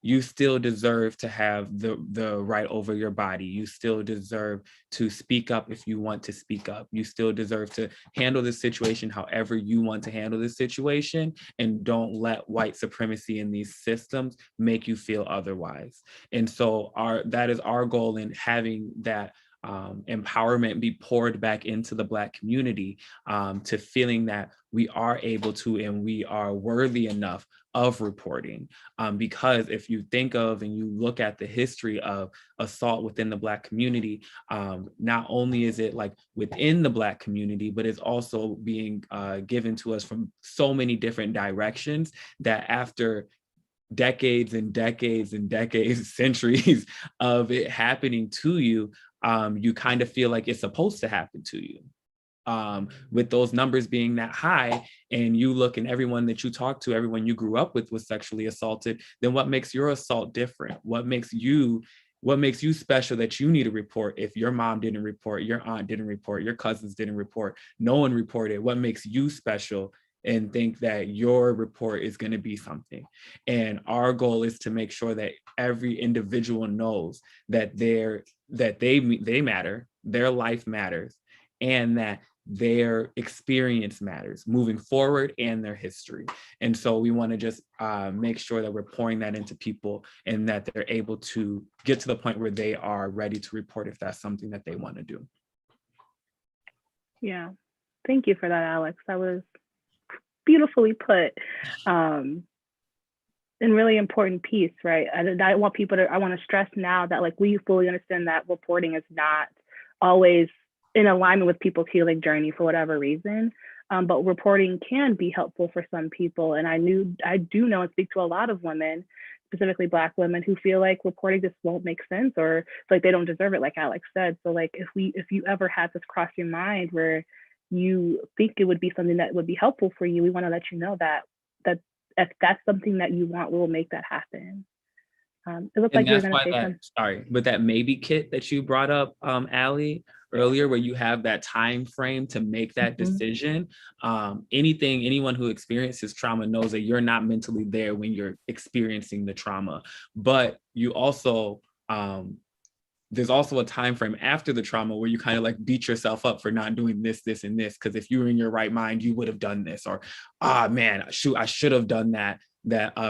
you still deserve to have the right over your body. You still deserve to speak up if you want to speak up. You still deserve to handle the situation however you want to handle the situation, and don't let white supremacy in these systems make you feel otherwise. And so that is our goal in having that empowerment be poured back into the Black community, to feeling that we are able to and we are worthy enough of reporting. Because if you think of and you look at the history of assault within the Black community, not only is it like within the Black community, but it's also being given to us from so many different directions, that after decades and decades and decades, centuries of it happening to you, you kind of feel like it's supposed to happen to you. With those numbers being that high, and you look and everyone that you talk to, everyone you grew up with was sexually assaulted, then what makes your assault different? What makes you special that you need to report if your mom didn't report, your aunt didn't report, your cousins didn't report, no one reported? What makes you special and think that your report is going to be something? And our goal is to make sure that every individual knows that they matter, their life matters, and that their experience matters moving forward, and their history. And so we want to just make sure that we're pouring that into people, and that they're able to get to the point where they are ready to report if that's something that they want to do. Yeah, thank you for that, Alex. That was beautifully put, and really important piece, right? I want to stress now that like we fully understand that reporting is not always in alignment with people's healing journey for whatever reason, but reporting can be helpful for some people. And I do know and speak to a lot of women, specifically Black women, who feel like reporting just won't make sense, or like they don't deserve it, like Alex said. So like if you ever had this cross your mind where you think it would be something that would be helpful for you, we want to let you know that if that's something that you want, we'll make that happen. It looked like you were going to say something. Sorry, but that maybe kit that you brought up, Allie, earlier, where you have that time frame to make that decision. Anyone who experiences trauma knows that you're not mentally there when you're experiencing the trauma, but you also there's also a time frame after the trauma where you kind of like beat yourself up for not doing this, this, and this, because if you were in your right mind, you would have done this, or man, shoot, I should have done that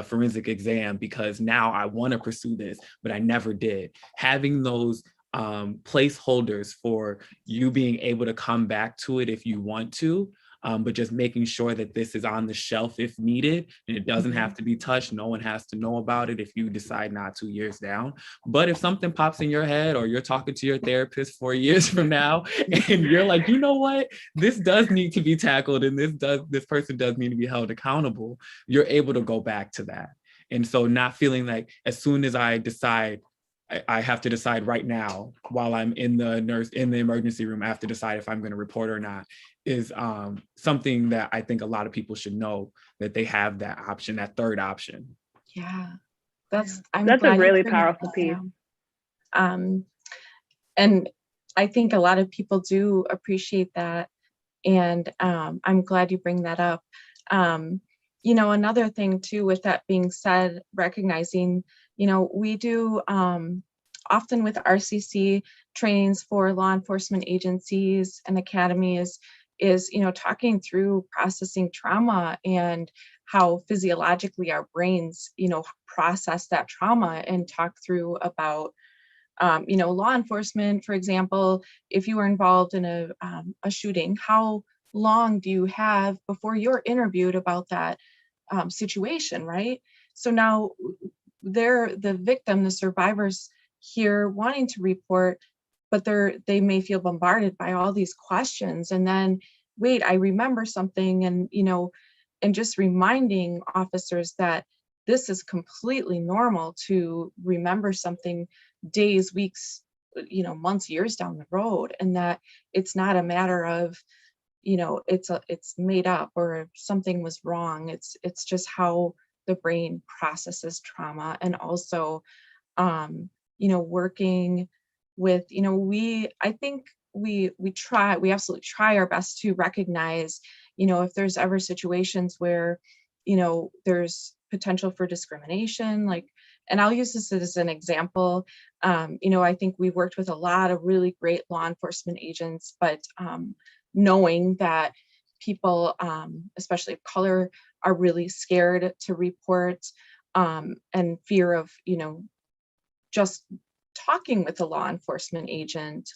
forensic exam because now I want to pursue this, but I never did. Having those placeholders for you being able to come back to it if you want to, but just making sure that this is on the shelf if needed, and it doesn't have to be touched. No one has to know about it if you decide not 2 years down. But if something pops in your head, or you're talking to your therapist 4 years from now, and you're like, you know what, this does need to be tackled, and this person does need to be held accountable, you're able to go back to that. And so not feeling like as soon as I decide, I have to decide right now while I'm in the emergency room, I have to decide if I'm going to report or not, is something that I think a lot of people should know, that they have that option, that third option. Yeah, that's a really powerful piece. And I think a lot of people do appreciate that. And I'm glad you bring that up. Another thing too, with that being said, recognizing, we do often with RCC trainings for law enforcement agencies and academies, is, talking through processing trauma and how physiologically our brains, process that trauma, and talk through about, law enforcement, for example. If you were involved in a shooting, how long do you have before you're interviewed about that situation, right? So now they're the victim, the survivors here wanting to report, but they may feel bombarded by all these questions. And then, wait, I remember something. And, and just reminding officers that this is completely normal to remember something days, weeks, months, years down the road. And that it's not a matter of, it's made up or something was wrong. It's just how the brain processes trauma. And also, working with, I think we absolutely try our best to recognize, if there's ever situations where, there's potential for discrimination, like, and I'll use this as an example. I think we've worked with a lot of really great law enforcement agents, but knowing that people, especially of color, are really scared to report, and fear of, just talking with a law enforcement agent,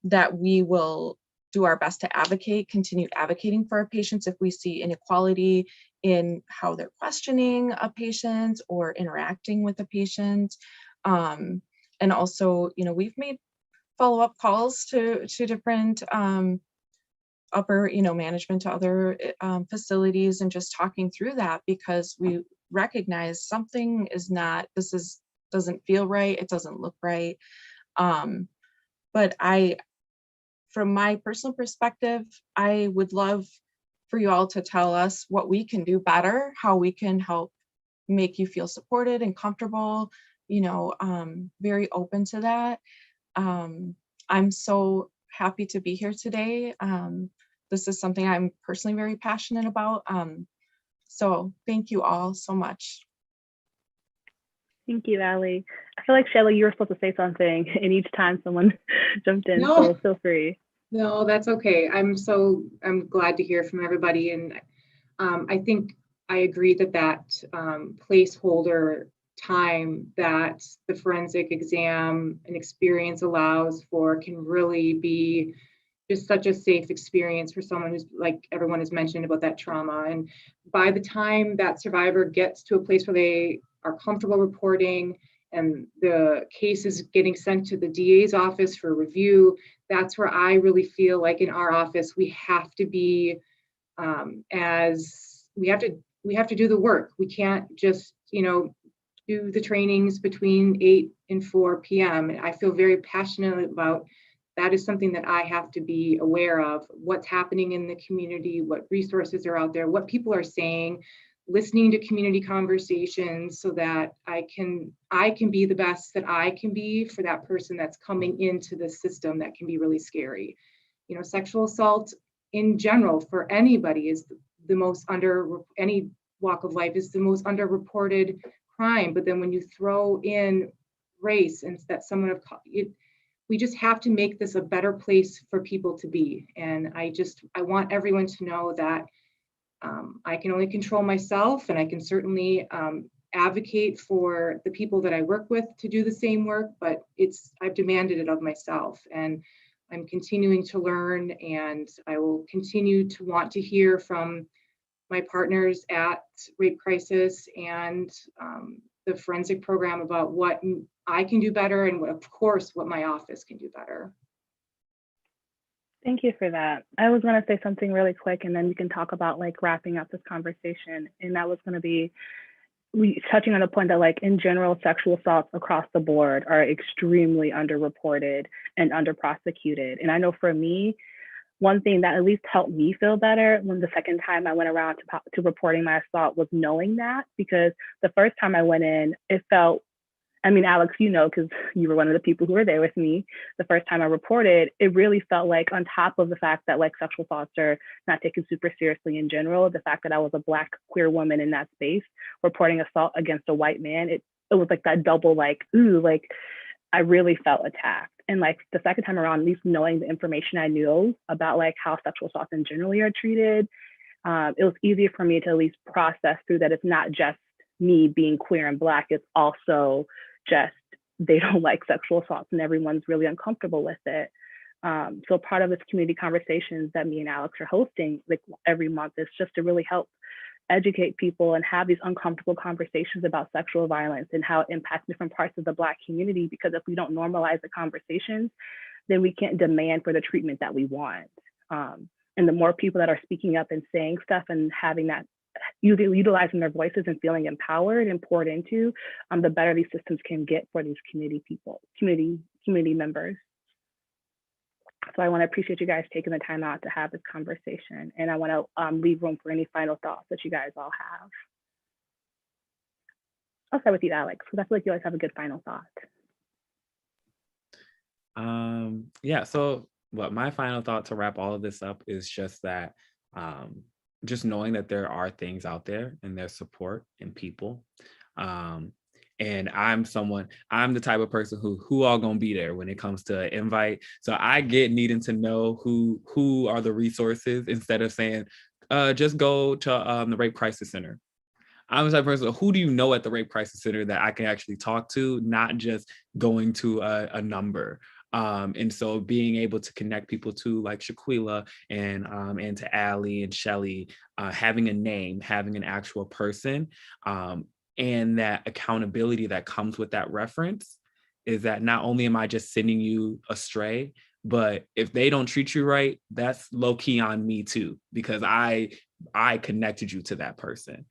that we will do our best to continue advocating for our patients if we see inequality in how they're questioning a patient or interacting with a patient. And also, we've made follow-up calls to different upper, management, to other facilities, and just talking through that, because we recognize something is not, doesn't feel right, it doesn't look right. But from my personal perspective, I would love for you all to tell us what we can do better, how we can help make you feel supported and comfortable, very open to that. I'm so happy to be here today. This is something I'm personally very passionate about. So thank you all so much. Thank you, Allie. I feel like, Shelly, you were supposed to say something, and each time someone jumped in, No. so feel free. No, that's okay. I'm glad to hear from everybody. And I think I agree that placeholder time that the forensic exam and experience allows for can really be just such a safe experience for someone who's, like everyone has mentioned, about that trauma. And by the time that survivor gets to a place where they are comfortable reporting and the case is getting sent to the DA's office for review, that's where I really feel like in our office, we have to be, we have to do the work. We can't just, do the trainings between 8 and 4 p.m. And I feel very passionate about that. Is something that I have to be aware of, what's happening in the community, what resources are out there, what people are saying, listening to community conversations, so that I can be the best that I can be for that person that's coming into the system. That can be really scary. Sexual assault in general for anybody is the most any walk of life is the most underreported crime. But then when you throw in race and that someone of it, we just have to make this a better place for people to be. And I want everyone to know that I can only control myself, and I can certainly advocate for the people that I work with to do the same work, but I've demanded it of myself, and I'm continuing to learn, and I will continue to want to hear from my partners at Rape Crisis and the forensic program about what I can do better, and of course, what my office can do better. Thank you for that. I was going to say something really quick, and then we can talk about wrapping up this conversation. And that was going to be touching on the point that in general, sexual assaults across the board are extremely underreported and underprosecuted. And I know for me, one thing that at least helped me feel better when the second time I went around to reporting my assault was knowing that, because the first time I went in, it felt, Alex, because you were one of the people who were there with me, the first time I reported, it really felt like, on top of the fact that sexual assaults are not taken super seriously in general, the fact that I was a Black queer woman in that space reporting assault against a white man, it was like that double, I really felt attacked. And like the second time around, at least knowing the information I knew about like how sexual assaults in generally are treated, it was easier for me to at least process through that it's not just me being queer and Black, it's also just they don't like sexual assaults and everyone's really uncomfortable with it. So part of this community conversations that me and Alex are hosting like every month is just to really help educate people and have these uncomfortable conversations about sexual violence and how it impacts different parts of the Black community. Because if we don't normalize the conversations, then we can't demand for the treatment that we want. And the more people that are speaking up and saying stuff and having that, utilizing their voices and feeling empowered and poured into, the better these systems can get for these community people, community members. So I want to appreciate you guys taking the time out to have this conversation. And I want to leave room for any final thoughts that you guys all have. I'll start with you, Alex, because I feel like you always have a good final thought. Yeah, so what my final thought to wrap all of this up is just that, just knowing that there are things out there and there's support and people. And I'm the type of person who all gonna be there when it comes to an invite. So I get needing to know who are the resources instead of saying, just go to the Rape Crisis Center. I'm the type of person, who do you know at the Rape Crisis Center that I can actually talk to, not just going to a number. And so being able to connect people to like Shaquila and to Allie and Shelly, having a name, having an actual person, and that accountability that comes with that reference is that not only am I just sending you astray, but if they don't treat you right, that's low key on me too, because I connected you to that person.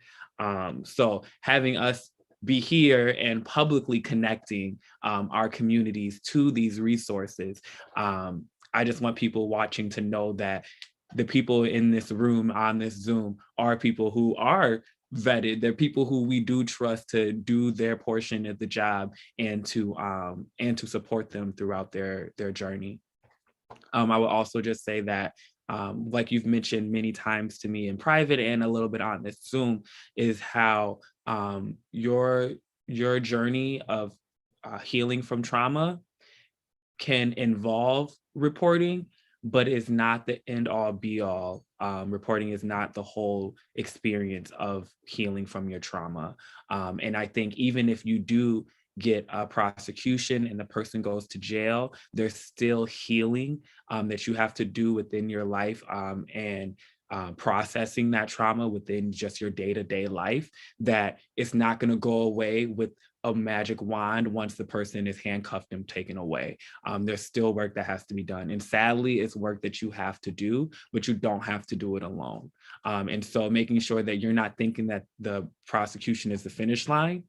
So having us be here and publicly connecting our communities to these resources, I just want people watching to know that the people in this room on this Zoom are people who are vetted. They're people who we do trust to do their portion of the job and to support them throughout their journey. I would also just say that, like you've mentioned many times to me in private and a little bit on this Zoom, is how your journey of healing from trauma can involve reporting, but is not the end all be all. Reporting is not the whole experience of healing from your trauma. And I think even if you do get a prosecution and the person goes to jail, there's still healing that you have to do within your life, and processing that trauma within just your day-to-day life, that it's not going to go away with a magic wand once the person is handcuffed and taken away. There's still work that has to be done. And sadly, it's work that you have to do, but you don't have to do it alone. And so making sure that you're not thinking that the prosecution is the finish line,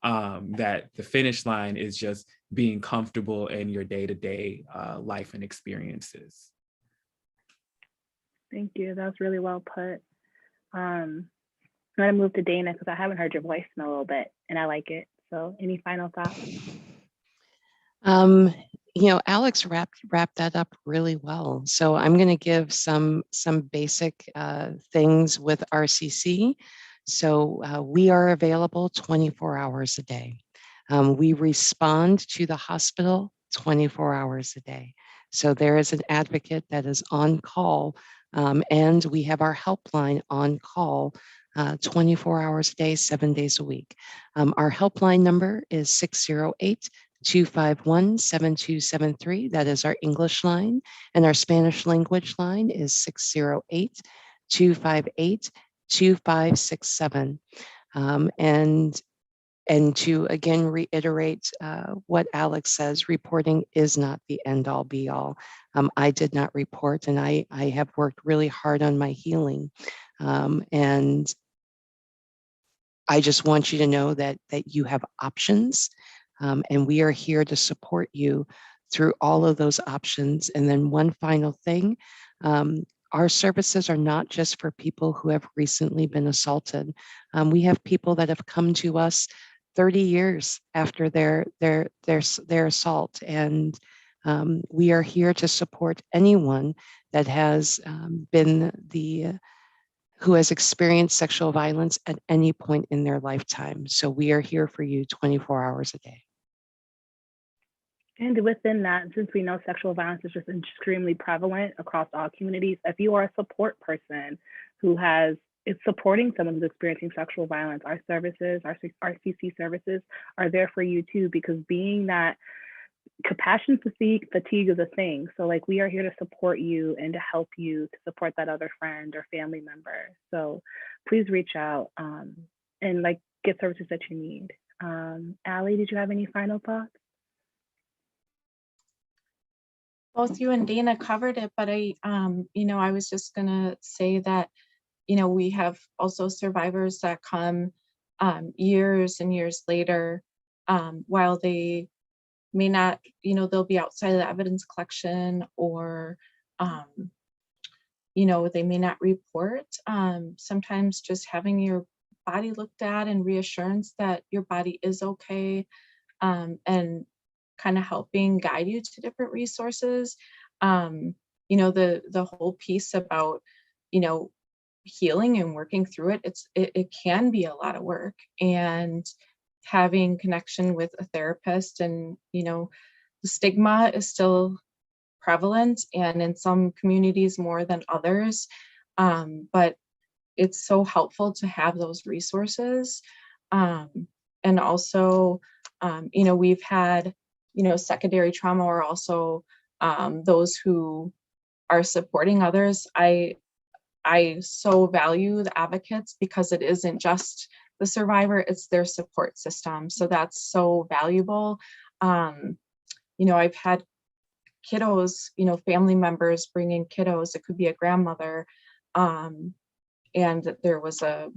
that the finish line is just being comfortable in your day-to-day life and experiences. Thank you. That was really well put. I'm going to move to Dana because I haven't heard your voice in a little bit and I like it. So any final thoughts? Alex wrapped that up really well. So I'm going to give some basic things with RCC. So we are available 24 hours a day. We respond to the hospital 24 hours a day. So there is an advocate that is on call, and we have our helpline on call 24 hours a day, 7 days a week. Our helpline number is 608-251-7273. That is our English line. And our Spanish language line is 608-258-2567. And to again reiterate what Alex says, reporting is not the end all be all. I did not report, and I have worked really hard on my healing. And I just want you to know that you have options, and we are here to support you through all of those options. And then one final thing, our services are not just for people who have recently been assaulted. We have people that have come to us 30 years after their assault, and we are here to support anyone that has who has experienced sexual violence at any point in their lifetime. So we are here for you 24 hours a day. And within that, since we know sexual violence is just extremely prevalent across all communities, if you are a support person who is supporting someone who's experiencing sexual violence, our services, our CC services are there for you too, because being that compassion fatigue is a thing. So like we are here to support you and to help you to support that other friend or family member. So please reach out and like get services that you need. Allie, did you have any final thoughts? Both you and Dana covered it, but I was just gonna say that, we have also survivors that come years and years later, while they may not, they'll be outside of the evidence collection, or, they may not report. Sometimes just having your body looked at and reassurance that your body is okay, and kind of helping guide you to different resources. The whole piece about, healing and working through it, it can be a lot of work, and having connection with a therapist, and, the stigma is still prevalent, and in some communities more than others. But it's so helpful to have those resources. And also, we've had, secondary trauma, or also those who are supporting others. I so value the advocates, because it isn't just the survivor, it's their support system. So that's so valuable. I've had kiddos, family members bring in kiddos. It could be a grandmother. And there was a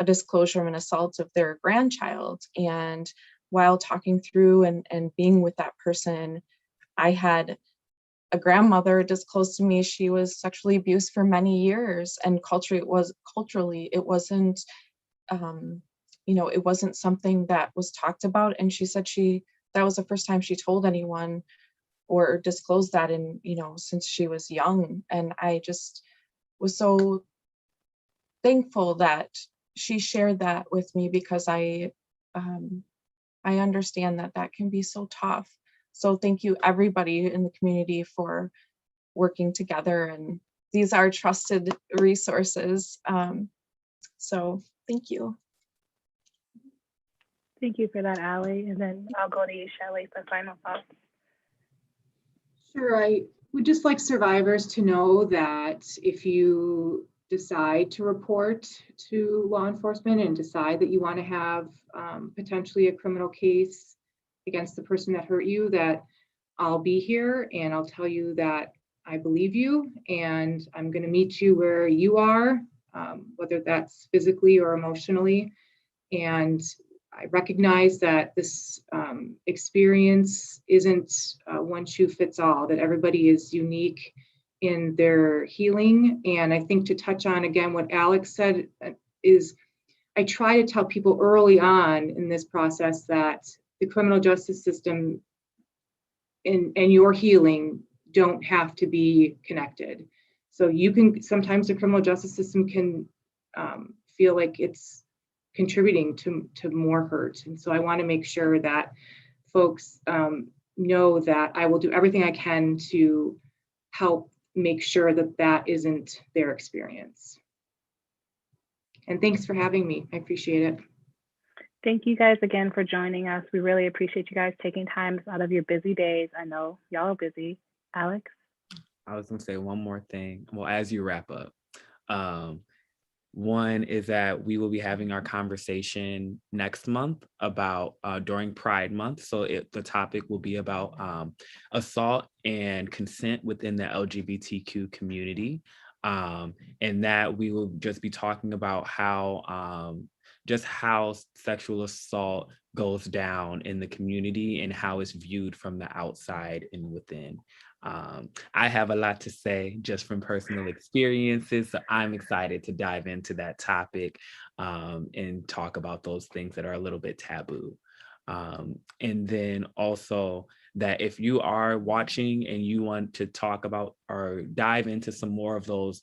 disclosure of an assault of their grandchild. And while talking through and being with that person, I had a grandmother just close to me. She was sexually abused for many years, and culturally, it wasn't, it wasn't something that was talked about. And she said that was the first time she told anyone or disclosed that in, since she was young. And I just was so thankful that she shared that with me, because I understand that can be so tough. So thank you, everybody in the community, for working together. And these are trusted resources. So thank you. Thank you for that, Allie. And then I'll go to you, Shelley, for final thoughts. Sure. I would just like survivors to know that if you decide to report to law enforcement and decide that you want to have potentially a criminal case against the person that hurt you, that I'll be here and I'll tell you that I believe you, and I'm going to meet you where you are, whether that's physically or emotionally. And I recognize that this experience isn't one shoe fits all, that everybody is unique in their healing. And I think, to touch on again what Alex said, is I try to tell people early on in this process that the criminal justice system and your healing don't have to be connected. So sometimes the criminal justice system can feel like it's contributing to more hurt. And so I want to make sure that folks know that I will do everything I can to help make sure that isn't their experience. And thanks for having me. I appreciate it. Thank you guys again for joining us. We really appreciate you guys taking time out of your busy days. I know y'all are busy. Alex? I was going to say one more thing. Well, as you wrap up, one is that we will be having our conversation next month about during Pride Month. So the topic will be about assault and consent within the LGBTQ community. And that we will just be talking about how sexual assault goes down in the community and how it's viewed from the outside and within. I have a lot to say just from personal experiences, so I'm excited to dive into that topic and talk about those things that are a little bit taboo. And then also that if you are watching and you want to talk about or dive into some more of those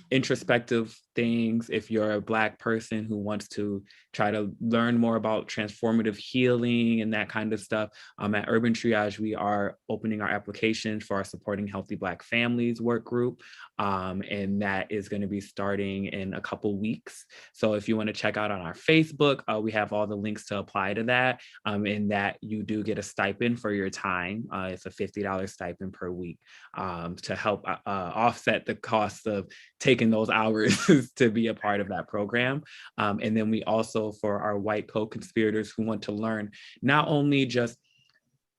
introspective things. If you're a Black person who wants to try to learn more about transformative healing and that kind of stuff, at Urban Triage, we are opening our applications for our Supporting Healthy Black Families work group. And that is going to be starting in a couple weeks. So if you want to check out on our Facebook, we have all the links to apply to that. And that you do get a stipend for your time. It's a $50 stipend per week to help offset the cost of taking those hours to be a part of that program. And then we also, for our white co-conspirators who want to learn not only just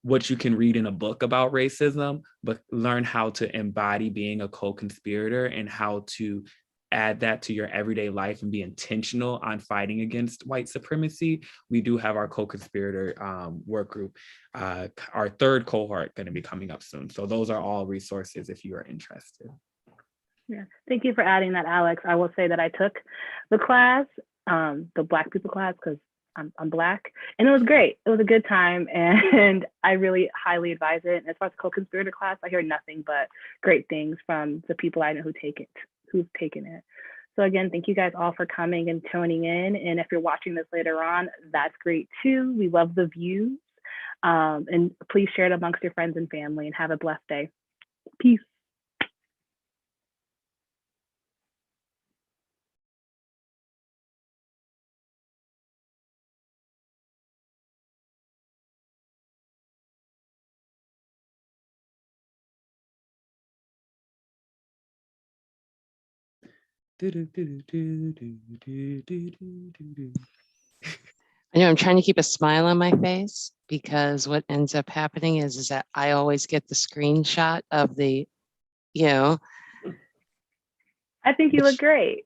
what you can read in a book about racism, but learn how to embody being a co-conspirator and how to add that to your everyday life and be intentional on fighting against white supremacy. We do have our co-conspirator work group, our third cohort, going to be coming up soon. So those are all resources if you are interested. Yeah, thank you for adding that, Alex. I will say that I took the class, the Black people class, because I'm Black, and it was great. It was a good time, and I really highly advise it. And as far as co-conspirator class, I hear nothing but great things from the people I know who've taken it. So again, thank you guys all for coming and tuning in. And if you're watching this later on, that's great too. We love the views. And please share it amongst your friends and family, and have a blessed day. Peace. I know I'm trying to keep a smile on my face, because what ends up happening is that I always get the screenshot of the, I think you look great.